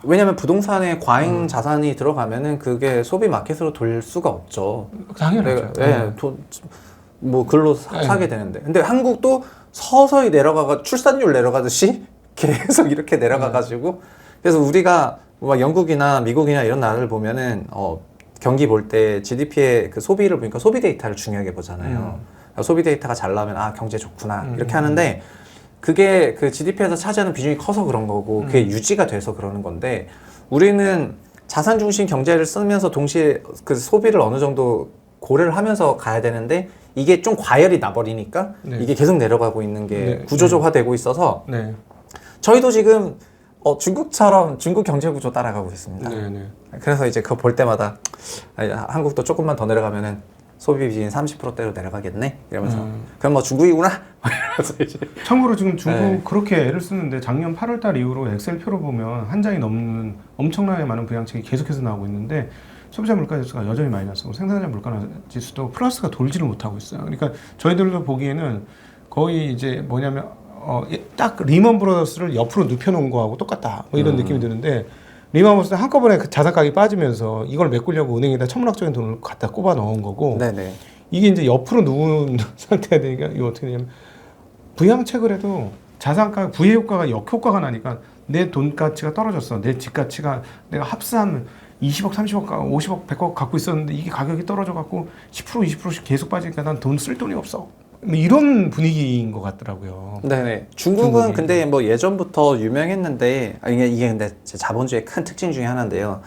왜냐면 부동산에 과잉 자산이 들어가면은 그게 소비 마켓으로 돌 수가 없죠. 당연하죠. 뭐 글로 사게 되는데. 근데 한국도 서서히 출산율 내려가듯이 계속 이렇게 내려가가지고 그래서 우리가 막 영국이나 미국이나 이런 나라를 보면은 경기 볼 때 GDP의 그 소비를 보니까 소비 데이터를 중요하게 보잖아요. 소비 데이터가 잘 나오면 경제 좋구나 이렇게 하는데 그게 그 GDP에서 차지하는 비중이 커서 그런 거고 그게 유지가 돼서 그러는 건데 우리는 자산 중심 경제를 쓰면서 동시에 그 소비를 어느 정도 고려를 하면서 가야 되는데 이게 좀 과열이 나버리니까 이게 계속 내려가고 있는 게 구조적화되고 있어서 저희도 지금 중국처럼 중국 경제 구조 따라가고 있습니다. 그래서 이제 그거 볼 때마다 한국도 조금만 더 내려가면은 소비 비중이 30%대로 내려가겠네 이러면서 그럼 뭐 중국이구나 이러면서 이제 참고로 지금 중국 그렇게 애를 쓰는데 작년 8월달 이후로 엑셀표로 보면 한 장이 넘는 엄청나게 많은 부양책이 계속해서 나오고 있는데 소비자 물가 지수가 여전히 마이너스고 생산자 물가 지수도 플러스가 돌지를 못하고 있어요. 그러니까 저희들도 보기에는 거의 이제 뭐냐면 딱 리먼 브라더스를 옆으로 눕혀놓은 거하고 똑같다. 뭐 이런 느낌이 드는데 리먼 브라더스 한꺼번에 그 자산 가격이 빠지면서 이걸 메꾸려고 은행에다 천문학적인 돈을 갖다 꼽아 넣은 거고 네네. 이게 이제 옆으로 누운 상태가 되니까 이거 어떻게 되냐면 부양책을 해도 자산 가격 부의 효과가 역효과가 나니까 내 돈 가치가 떨어졌어. 내 집 가치가 내가 합산 20억, 30억, 50억, 100억 갖고 있었는데 이게 가격이 떨어져 갖고 10%, 20%씩 계속 빠지니까 난 돈 쓸 돈이 없어. 뭐 이런 분위기인 것 같더라고요. 네네. 중국은 중국이. 근데 뭐 예전부터 유명했는데 이게 근데 자본주의의 큰 특징 중에 하나인데요.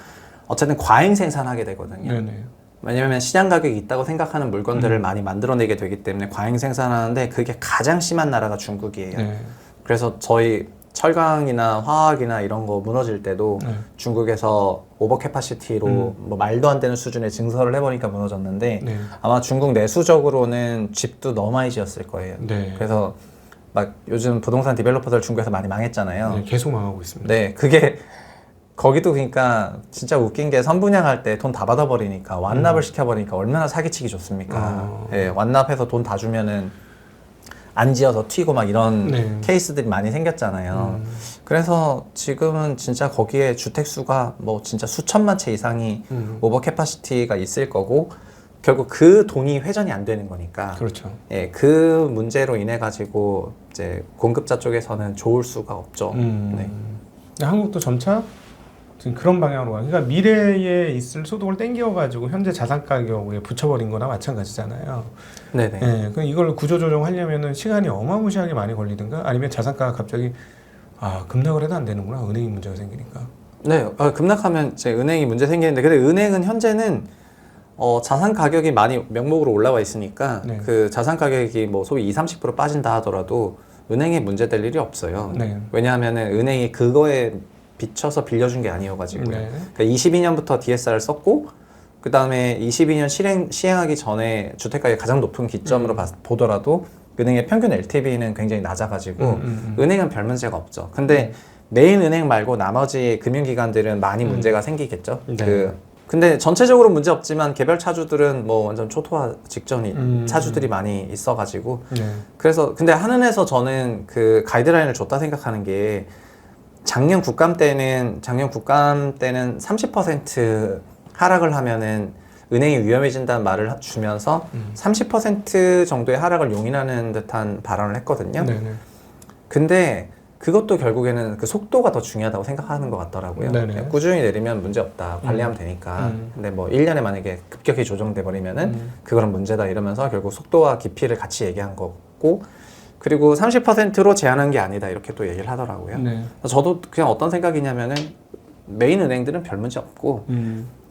어쨌든 과잉 생산하게 되거든요. 네네. 왜냐하면 시장 가격이 있다고 생각하는 물건들을 많이 만들어내게 되기 때문에 과잉 생산하는데 그게 가장 심한 나라가 중국이에요. 네. 그래서 저희 철강이나 화학이나 이런 거 무너질 때도 네. 중국에서 오버 캐파시티로 뭐 말도 안 되는 수준의 증설을 해보니까 무너졌는데 네. 아마 중국 내수적으로는 집도 너무 많이 지었을 거예요. 네. 그래서 막 요즘 부동산 디벨로퍼들 중국에서 많이 망했잖아요. 네, 계속 망하고 있습니다. 네, 그게 거기도 그러니까 진짜 웃긴 게 선분양할 때 돈 다 받아버리니까 완납을 시켜버리니까 얼마나 사기치기 좋습니까? 네, 완납해서 돈 다 주면은 안 지어서 튀고 막 이런 네. 케이스들이 많이 생겼잖아요. 그래서 지금은 진짜 거기에 주택 수가 뭐 진짜 수천만 채 이상이 오버 캐파시티가 있을 거고 결국 그 돈이 회전이 안 되는 거니까. 그렇죠. 예, 그 문제로 인해 가지고 이제 공급자 쪽에서는 좋을 수가 없죠. 네. 근데 한국도 점차 지금 그런 방향으로 가요. 그러니까 미래에 있을 소득을 땡겨가지고 현재 자산 가격에 붙여버린 거나 마찬가지잖아요. 네네. 네, 그럼 이걸 구조조정하려면은 시간이 어마무시하게 많이 걸리든가 아니면 자산가가 갑자기 급락을 해도 안 되는구나. 은행이 문제가 생기니까. 네, 급락하면 이제 은행이 문제 생기는데, 근데 은행은 현재는 자산 가격이 많이 명목으로 올라와 있으니까 네. 그 자산 가격이 뭐 소위 20-30% 빠진다 하더라도 은행에 문제될 일이 없어요. 네. 왜냐하면은 은행이 그거에 비춰서 빌려준 게 아니어가지고요. 네. 그러니까 22년부터 DSR을 썼고 그 다음에 22년 시행하기 전에 주택가격이 가장 높은 기점으로 보더라도 은행의 평균 LTV는 굉장히 낮아가지고 은행은 별 문제가 없죠. 근데 메인 은행 말고 나머지 금융기관들은 많이 문제가 생기겠죠. 네. 근데 전체적으로 문제 없지만 개별 차주들은 뭐 완전 초토화 직전이 차주들이 많이 있어가지고 네. 그래서 근데 한은에서 저는 그 가이드라인을 줬다 생각하는 게 작년 국감 때는 30% 하락을 하면은 은행이 위험해진다는 말을 주면서 30% 정도의 하락을 용인하는 듯한 발언을 했거든요. 네네. 근데 그것도 결국에는 그 속도가 더 중요하다고 생각하는 것 같더라고요. 네네. 꾸준히 내리면 문제 없다. 관리하면 되니까. 근데 뭐 1년에 만약에 급격히 조정돼 버리면은 그거는 문제다 이러면서 결국 속도와 깊이를 같이 얘기한 거고 그리고 30%로 제한한 게 아니다 이렇게 또 얘기를 하더라고요. 네. 저도 그냥 어떤 생각이냐면은 메인 은행들은 별 문제 없고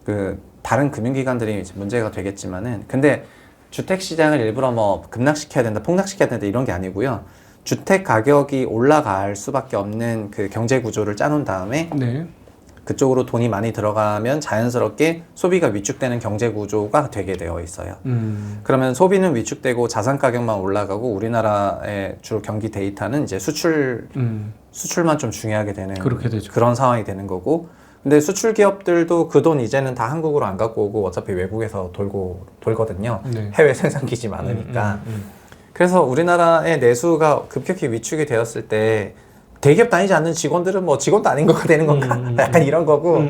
그 다른 금융기관들이 이제 문제가 되겠지만은 근데 주택 시장을 일부러 뭐 급락시켜야 된다, 폭락시켜야 된다 이런 게 아니고요. 주택 가격이 올라갈 수밖에 없는 그 경제 구조를 짜놓은 다음에 네. 그쪽으로 돈이 많이 들어가면 자연스럽게 소비가 위축되는 경제 구조가 되게 되어 있어요. 그러면 소비는 위축되고 자산 가격만 올라가고 우리나라의 주로 경기 데이터는 이제 수출만 좀 중요하게 되는 그렇게 되죠. 그런 상황이 되는 거고 근데 수출 기업들도 그 돈 이제는 다 한국으로 안 갖고 오고 어차피 외국에서 돌거든요. 네. 해외 생산 기지 많으니까. 그래서 우리나라의 내수가 급격히 위축이 되었을 때 대기업 다니지 않는 직원들은 뭐 직원도 아닌 거가 되는 건가? 약간 이런 거고.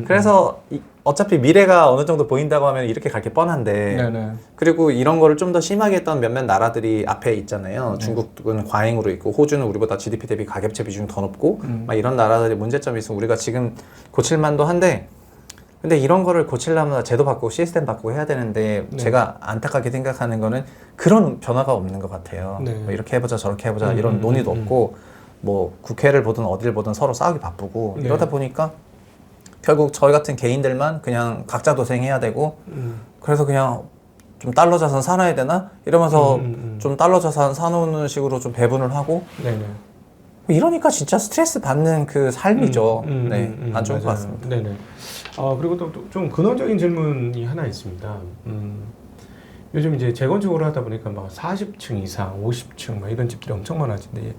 그래서 어차피 미래가 어느 정도 보인다고 하면 이렇게 갈 게 뻔한데. 네네. 그리고 이런 거를 좀 더 심하게 했던 몇몇 나라들이 앞에 있잖아요. 중국은 과잉으로 있고 호주는 우리보다 GDP 대비 가계부채 비중이 더 높고 막 이런 나라들이 문제점이 있으면 우리가 지금 고칠만도 한데 근데 이런 거를 고치려면 제도 바꾸고 시스템 바꾸고 해야 되는데 네. 제가 안타깝게 생각하는 거는 그런 변화가 없는 것 같아요. 네. 뭐 이렇게 해보자 저렇게 해보자 이런 논의도 없고 뭐 국회를 보든 어디를 보든 서로 싸우기 바쁘고 네. 이러다 보니까 결국 저희 같은 개인들만 그냥 각자 도생해야 되고 그래서 그냥 좀 달러 자산 사놔야 되나 이러면서 좀 달러 자산 사놓는 식으로 좀 배분을 하고 네네. 이러니까 진짜 스트레스 받는 그 삶이죠. 네, 안 좋은 것 맞아요. 같습니다. 네네. 그리고 또 좀 근원적인 질문이 하나 있습니다. 요즘 이제 재건축을 하다 보니까 막 40층 이상, 50층 막 이런 집들이 엄청 많아진데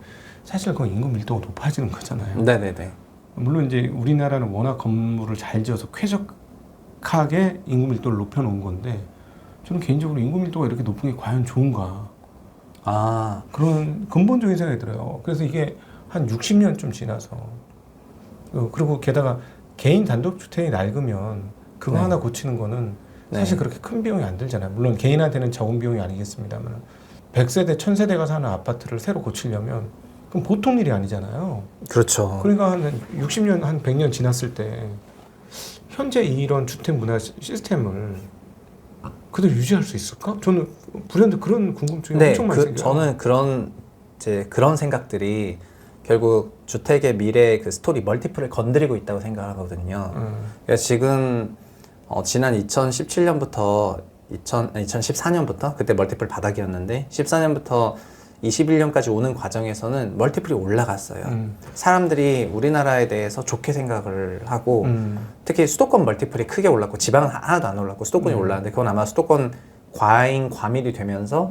사실 그 인구 밀도가 높아지는 거잖아요. 네네네. 물론 이제 우리나라는 워낙 건물을 잘 지어서 쾌적 정책하게 인구 밀도를 높여놓은 건데 저는 개인적으로 인구 밀도가 이렇게 높은 게 과연 좋은가 그런 근본적인 생각이 들어요. 그래서 이게 한 60년쯤 지나서 그리고 게다가 개인 단독주택이 낡으면 그거 네. 하나 고치는 거는 사실 그렇게 큰 비용이 안 들잖아요. 물론 개인한테는 적은 비용이 아니겠습니다만 100세대, 1000세대가 사는 아파트를 새로 고치려면 그럼 보통 일이 아니잖아요. 그렇죠. 그러니까 한 60년, 한 100년 지났을 때 현재 이런 주택 문화 시스템을 그대로 유지할 수 있을까? 저는 불현듯 그런 궁금증이 엄청 많이 생겨요. 저는 그런 생각들이 결국 주택의 미래의 그 스토리 멀티플을 건드리고 있다고 생각하거든요. 그래서 지금 지난 2017년부터 2014년부터 그때 멀티플 바닥이었는데 14년부터 21년까지 오는 과정에서는 멀티플이 올라갔어요. 사람들이 우리나라에 대해서 좋게 생각을 하고 특히 수도권 멀티플이 크게 올랐고 지방은 하나도 안 올랐고 수도권이 올랐는데 그건 아마 수도권 과밀이 되면서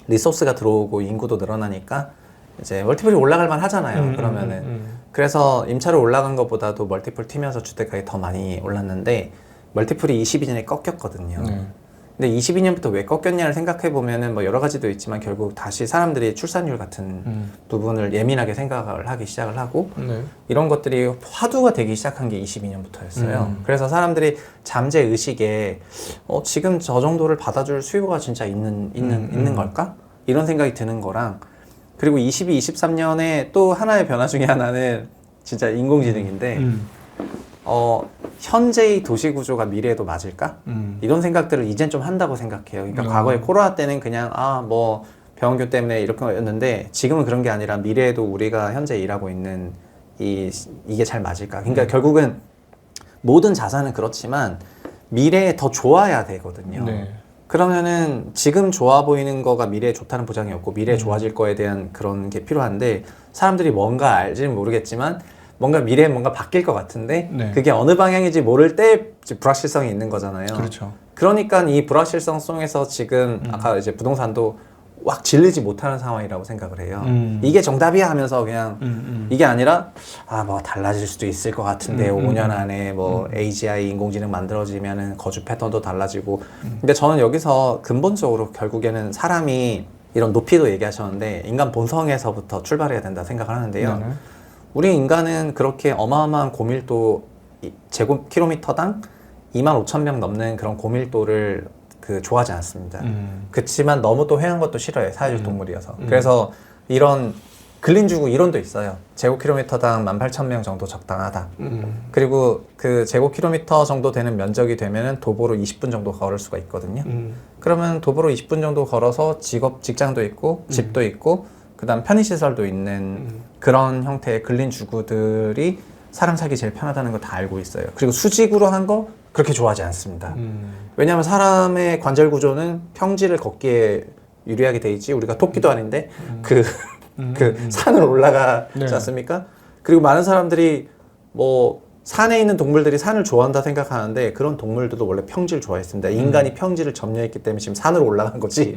리소스가 들어오고 인구도 늘어나니까 이제 멀티플이 올라갈 만 하잖아요. 그러면은 그래서 임차료 올라간 것보다도 멀티플 튀면서 주택가격이 더 많이 올랐는데 멀티플이 22년에 꺾였거든요. 근데 22년부터 왜 꺾였냐를 생각해 보면은 뭐 여러 가지도 있지만 결국 다시 사람들이 출산율 같은 부분을 예민하게 생각을 하기 시작을 하고 이런 것들이 화두가 되기 시작한 게 22년부터였어요. 그래서 사람들이 잠재 의식에 지금 저 정도를 받아줄 수요가 진짜 있는 걸까? 이런 생각이 드는 거랑 그리고 23년에 또 하나의 변화 중에 하나는 진짜 인공지능인데 현재의 도시 구조가 미래에도 맞을까? 이런 생각들을 이젠 좀 한다고 생각해요. 그러니까 과거에 코로나 때는 그냥 뭐 병원교 때문에 이렇게 였는데 지금은 그런 게 아니라 미래에도 우리가 현재 일하고 있는 이게 잘 맞을까? 그러니까 결국은 모든 자산은 그렇지만 미래에 더 좋아야 되거든요. 그러면은 지금 좋아 보이는 거가 미래에 좋다는 보장이 없고 미래에 좋아질 거에 대한 그런 게 필요한데 사람들이 뭔가 알지는 모르겠지만 뭔가 미래에 뭔가 바뀔 것 같은데 그게 어느 방향인지 모를 때 불확실성이 있는 거잖아요. 그렇죠. 그러니까 이 불확실성 속에서 지금 아까 이제 부동산도 확 질리지 못하는 상황이라고 생각을 해요. 이게 정답이야 하면서 그냥 이게 아니라 뭐 달라질 수도 있을 것 같은데 5년 안에 뭐 AGI 인공지능 만들어지면은 거주 패턴도 달라지고 근데 저는 여기서 근본적으로 결국에는 사람이 이런 높이도 얘기하셨는데 인간 본성에서부터 출발해야 된다 생각을 하는데요. 우리 인간은 그렇게 어마어마한 고밀도 제곱킬로미터당 25,000명 넘는 그런 고밀도를 좋아하지 않습니다. 그렇지만 너무 또 횡한 것도 싫어요. 사회적 동물이어서. 그래서 이런 근린주구 이론도 있어요. 제곱킬로미터당 18,000명 정도 적당하다. 그리고 그 제곱킬로미터 정도 되는 면적이 되면은 도보로 20분 정도 걸을 수가 있거든요. 그러면 도보로 20분 정도 걸어서 직장도 있고 집도 있고 그다음 편의시설도 있는 그런 형태의 근린주구들이 사람 살기 제일 편하다는 거 다 알고 있어요. 그리고 수직으로 한 거 그렇게 좋아하지 않습니다. 왜냐하면 사람의 관절 구조는 평지를 걷기에 유리하게 돼 있지 우리가 토끼도 아닌데 산을 올라가지 않습니까? 그리고 많은 사람들이 뭐 산에 있는 동물들이 산을 좋아한다 생각하는데 그런 동물들도 원래 평지를 좋아했습니다. 인간이 평지를 점령했기 때문에 지금 산으로 올라간 거지.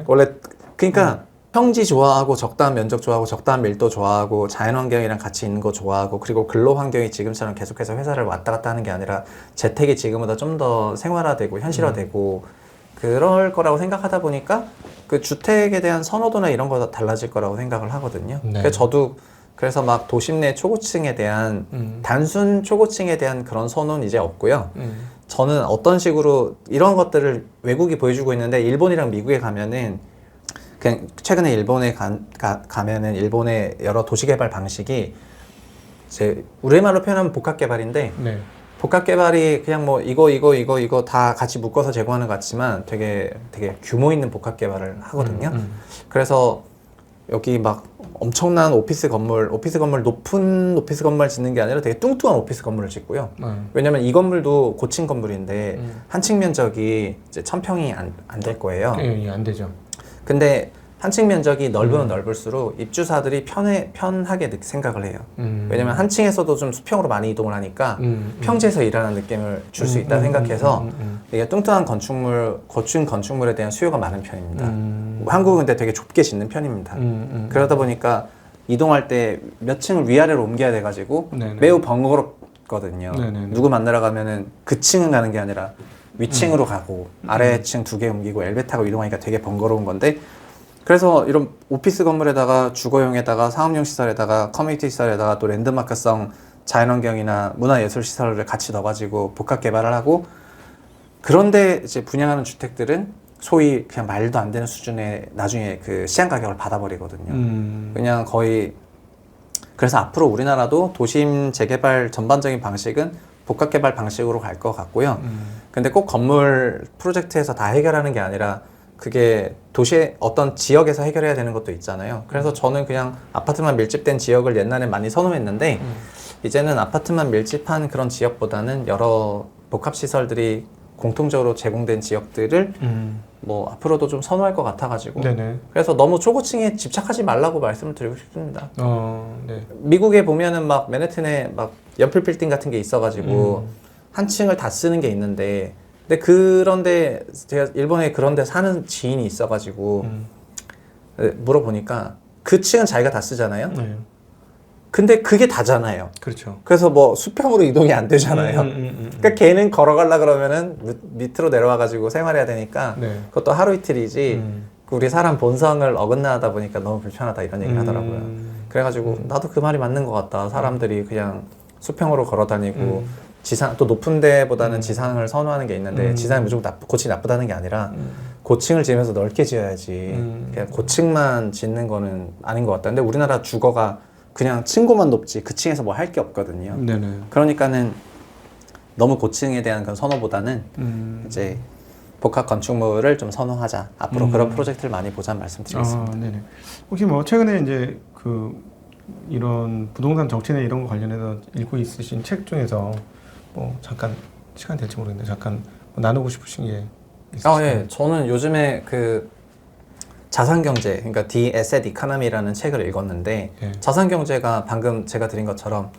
원래 그러니까 평지 좋아하고 적당한 면적 좋아하고 적당한 밀도 좋아하고 자연환경이랑 같이 있는 거 좋아하고 그리고 근로환경이 지금처럼 계속해서 회사를 왔다 갔다 하는 게 아니라 재택이 지금보다 좀 더 생활화되고 현실화되고 그럴 거라고 생각하다 보니까 그 주택에 대한 선호도나 이런 거 달라질 거라고 생각을 하거든요. 그래서 저도 그래서 막 도심 내 초고층에 대한 단순 초고층에 대한 그런 선호는 이제 없고요. 저는 어떤 식으로 이런 것들을 외국이 보여주고 있는데 일본이랑 미국에 가면은 그냥 최근에 일본에 가면은 일본의 여러 도시개발 방식이 이제 우리말로 표현하면 복합개발인데 복합개발이 그냥 뭐 이거 다 같이 묶어서 제공하는 것 같지만 되게 규모 있는 복합개발을 하거든요. 그래서 여기 막 엄청난 오피스 건물 높은 오피스 건물 짓는 게 아니라 되게 뚱뚱한 오피스 건물을 짓고요. 왜냐면 이 건물도 고층 건물인데 한 층 면적이 이제 1000평이 안 될 거예요. 안 되죠. 근데 한 층 면적이 넓으면 넓을수록 입주사들이 편하게 생각을 해요. 왜냐면 한 층에서도 좀 수평으로 많이 이동을 하니까 평지에서 일하는 느낌을 줄 수 있다 생각해서 이게 뚱뚱한 고층 건축물에 대한 수요가 많은 편입니다. 한국은 근데 되게 좁게 짓는 편입니다. 그러다 보니까 이동할 때 몇 층을 위아래로 옮겨야 돼가지고 매우 갔거든요. 네네. 누구 만나러 가면은 그 층은 가는 게 아니라 위층으로 가고 아래층 2개 옮기고 엘리베이터 타고 이동하니까 되게 번거로운 건데, 그래서 이런 오피스 건물에다가 주거용에다가 상업용 시설에다가 커뮤니티 시설에다가 또 랜드마크성 자연환경이나 문화예술 시설을 같이 넣어가지고 복합 개발을 하고, 그런데 이제 분양하는 주택들은 소위 그냥 말도 안 되는 수준의 나중에 그 시장 가격을 받아버리거든요. 그냥 거의. 그래서 앞으로 우리나라도 도심 재개발 전반적인 방식은 복합 개발 방식으로 갈 것 같고요. 근데 꼭 건물 프로젝트에서 다 해결하는 게 아니라 그게 도시의 어떤 지역에서 해결해야 되는 것도 있잖아요. 그래서 저는 그냥 아파트만 밀집된 지역을 옛날에 많이 선호했는데 이제는 아파트만 밀집한 그런 지역보다는 여러 복합시설들이 공통적으로 제공된 지역들을 뭐 앞으로도 좀 선호할 것 같아가지고, 네네. 그래서 너무 초고층에 집착하지 말라고 말씀을 드리고 싶습니다. 네. 미국에 보면은 막 맨해튼에 막 연필 빌딩 같은 게 있어가지고 한 층을 다 쓰는 게 있는데, 근데 그런데 제가 일본에 그런데 사는 지인이 있어가지고 물어보니까 그 층은 자기가 다 쓰잖아요. 네. 근데 그게 다잖아요. 그렇죠. 그래서 뭐 수평으로 이동이 안 되잖아요. 그러니까 걔는 걸어가려 그러면은 밑으로 내려와가지고 생활해야 되니까 네. 그것도 하루 이틀이지 우리 사람 본성을 어긋나다 보니까 너무 불편하다 이런 얘기를 하더라고요. 그래가지고 나도 그 말이 맞는 것 같다. 사람들이 그냥 수평으로 걸어다니고 지상, 또 높은 데보다는 지상을 선호하는 게 있는데 지상이 무조건 고층이 나쁘다는 게 아니라 고층을 지으면서 넓게 지어야지 그냥 고층만 짓는 거는 아닌 것 같다. 근데 우리나라 주거가 그냥 층고만 높지 그 층에서 뭐 할 게 없거든요. 네네. 그러니까는 너무 고층에 대한 그런 선호보다는 이제 복합 건축물을 좀 선호하자. 앞으로 그런 프로젝트를 많이 보자 말씀드리겠습니다. 네네. 혹시 뭐 최근에 이제 그 이런 부동산 정책이나 이런 거 관련해서 읽고 있으신 책 중에서 뭐 잠깐 시간 될지 모르겠는데 잠깐 뭐 나누고 싶으신 게 있으실까요? 예. 저는 요즘에 그 자산경제, 그러니까 The Asset Economy라는 책을 읽었는데 네. 자산경제가 방금 제가 드린 것처럼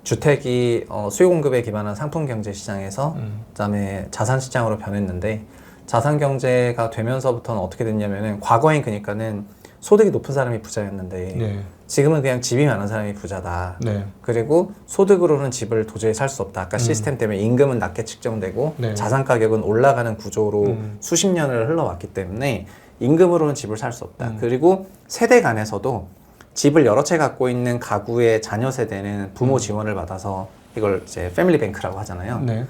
주택이 수요 공급에 기반한 상품 경제 시장에서 그다음에 자산 시장으로 변했는데, 자산 경제가 되면서부터는 어떻게 됐냐면은 과거엔 그러니까는 소득이 높은 사람이 부자였는데 네. 지금은 그냥 집이 많은 사람이 부자다. 네. 그리고 소득으로는 집을 도저히 살 수 없다. 아까 시스템 때문에 임금은 낮게 측정되고 네. 자산 가격은 올라가는 구조로 수십 년을 흘러왔기 때문에 임금으로는 집을 살 수 없다. 그리고 세대 간에서도 집을 여러 채 갖고 있는 가구의 자녀 세대는 부모 지원을 받아서 이걸 이제 패밀리 뱅크라고 하잖아요. 네.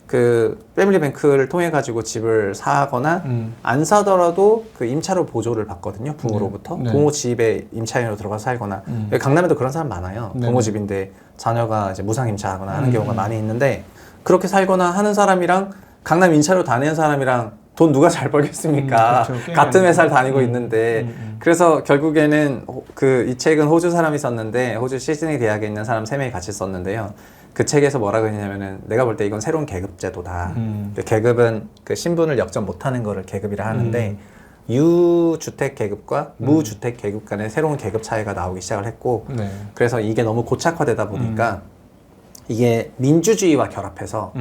그 패밀리 뱅크를 통해 가지고 집을 사거나 안 사더라도 그 임차료 보조를 받거든요. 부모로부터. 네. 부모 집에 임차인으로 들어가서 살거나. 강남에도 그런 사람 많아요. 네. 부모 집인데 자녀가 이제 무상 임차하거나 하는 경우가 많이 있는데, 그렇게 살거나 하는 사람이랑 강남 임차료 다니는 사람이랑 돈 누가 잘 벌겠습니까? 그렇죠. 같은 회사를 다니고 있는데. 그래서 결국에는 그 이 책은 호주 사람이 썼는데, 호주 시드니 대학에 있는 사람 3명이 같이 썼는데요. 그 책에서 뭐라고 했냐면은, 내가 볼 때 이건 새로운 계급 제도다. 계급은 그 신분을 역전 못하는 거를 계급이라 하는데, 유주택 계급과 무주택 계급 간의 새로운 계급 차이가 나오기 시작을 했고, 네. 그래서 이게 너무 고착화되다 보니까 이게 민주주의와 결합해서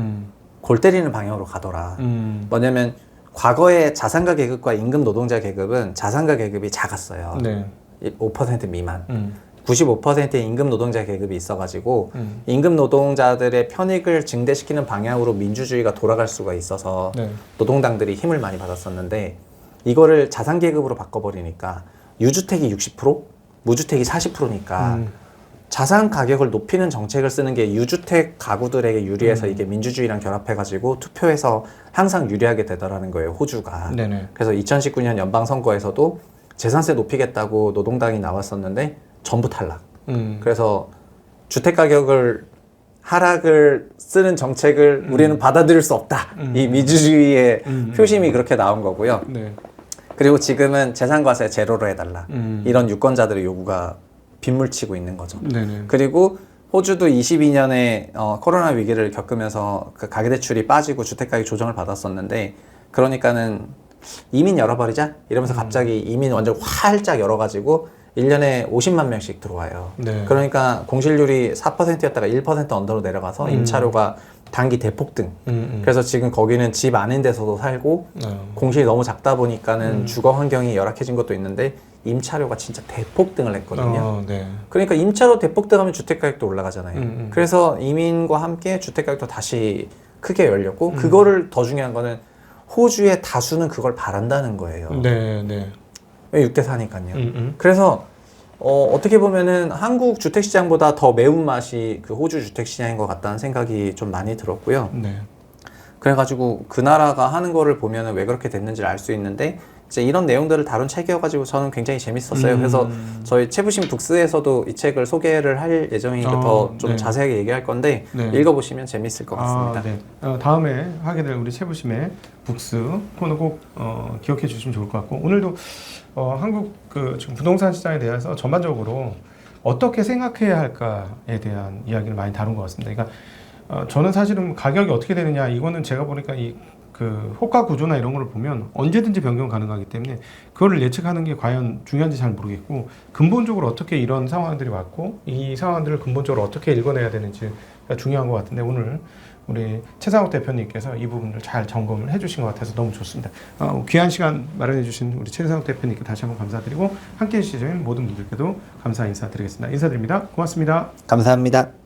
골 때리는 방향으로 가더라. 뭐냐면 과거의 자산가 계급과 임금 노동자 계급은 자산가 계급이 작았어요. 네. 5% 미만. 95%의 임금 노동자 계급이 있어가지고 임금 노동자들의 편익을 증대시키는 방향으로 민주주의가 돌아갈 수가 있어서 네. 노동당들이 힘을 많이 받았었는데, 이거를 자산 계급으로 바꿔버리니까 유주택이 60%, 무주택이 40%니까 자산 가격을 높이는 정책을 쓰는 게 유주택 가구들에게 유리해서 이게 민주주의랑 결합해가지고 투표에서 항상 유리하게 되더라는 거예요, 호주가. 네네. 그래서 2019년 연방선거에서도 재산세 높이겠다고 노동당이 나왔었는데 전부 탈락. 그래서 주택 가격을 하락을 쓰는 정책을 우리는 받아들일 수 없다. 이 민주주의의 표심이 그렇게 나온 거고요. 네. 그리고 지금은 재산과세 제로로 해달라. 이런 유권자들의 요구가 빗물치고 있는 거죠. 네네. 그리고 호주도 22년에 코로나 위기를 겪으면서 그 가계대출이 빠지고 주택가격 조정을 받았었는데, 그러니까는 이민 열어버리자 이러면서 갑자기 이민 완전 활짝 열어가지고 1년에 50만 명씩 들어와요. 네. 그러니까 공실률이 4%였다가 1% 언더로 내려가서 임차료가 단기 대폭등. 그래서 지금 거기는 집 아닌 데서도 살고 공실이 너무 작다 보니까는 주거 환경이 열악해진 것도 있는데 임차료가 진짜 대폭등을 했거든요. 네. 그러니까 임차료 대폭등하면 주택가격도 올라가잖아요. 그래서 이민과 함께 주택가격도 다시 크게 열렸고 그거를 더 중요한 거는 호주의 다수는 그걸 바란다는 거예요. 네, 네. 6대 4니까요. 그래서 어떻게 보면은 한국 주택시장보다 더 매운맛이 그 호주 주택시장인 것 같다는 생각이 좀 많이 들었고요. 네. 그래가지고 그 나라가 하는 거를 보면은 왜 그렇게 됐는지를 알 수 있는데 이제 이런 내용들을 다룬 책이어가지고 저는 굉장히 재밌었어요. 그래서 저희 채부심 북스에서도 이 책을 소개를 할 예정이니까 더 좀 네. 자세하게 얘기할 건데 네. 읽어보시면 재밌을 것 같습니다. 네. 다음에 하게 될 우리 채부심의 북스 코너 꼭 기억해 주시면 좋을 것 같고 오늘도 한국 그 지금 부동산 시장에 대해서 전반적으로 어떻게 생각해야 할까에 대한 이야기를 많이 다룬 것 같습니다. 그러니까 저는 사실은 가격이 어떻게 되느냐 이거는 제가 보니까 그 호가 구조나 이런 걸 보면 언제든지 변경 가능하기 때문에 그거를 예측하는 게 과연 중요한지 잘 모르겠고 근본적으로 어떻게 이런 상황들이 왔고 이 상황들을 근본적으로 어떻게 읽어내야 되는지가 중요한 것 같은데 오늘 우리 최상욱 대표님께서 이 부분을 잘 점검을 해주신 것 같아서 너무 좋습니다. 귀한 시간 마련해주신 우리 최상욱 대표님께 다시 한번 감사드리고 함께해 주신 모든 분들께도 감사 인사드리겠습니다. 인사드립니다. 고맙습니다. 감사합니다.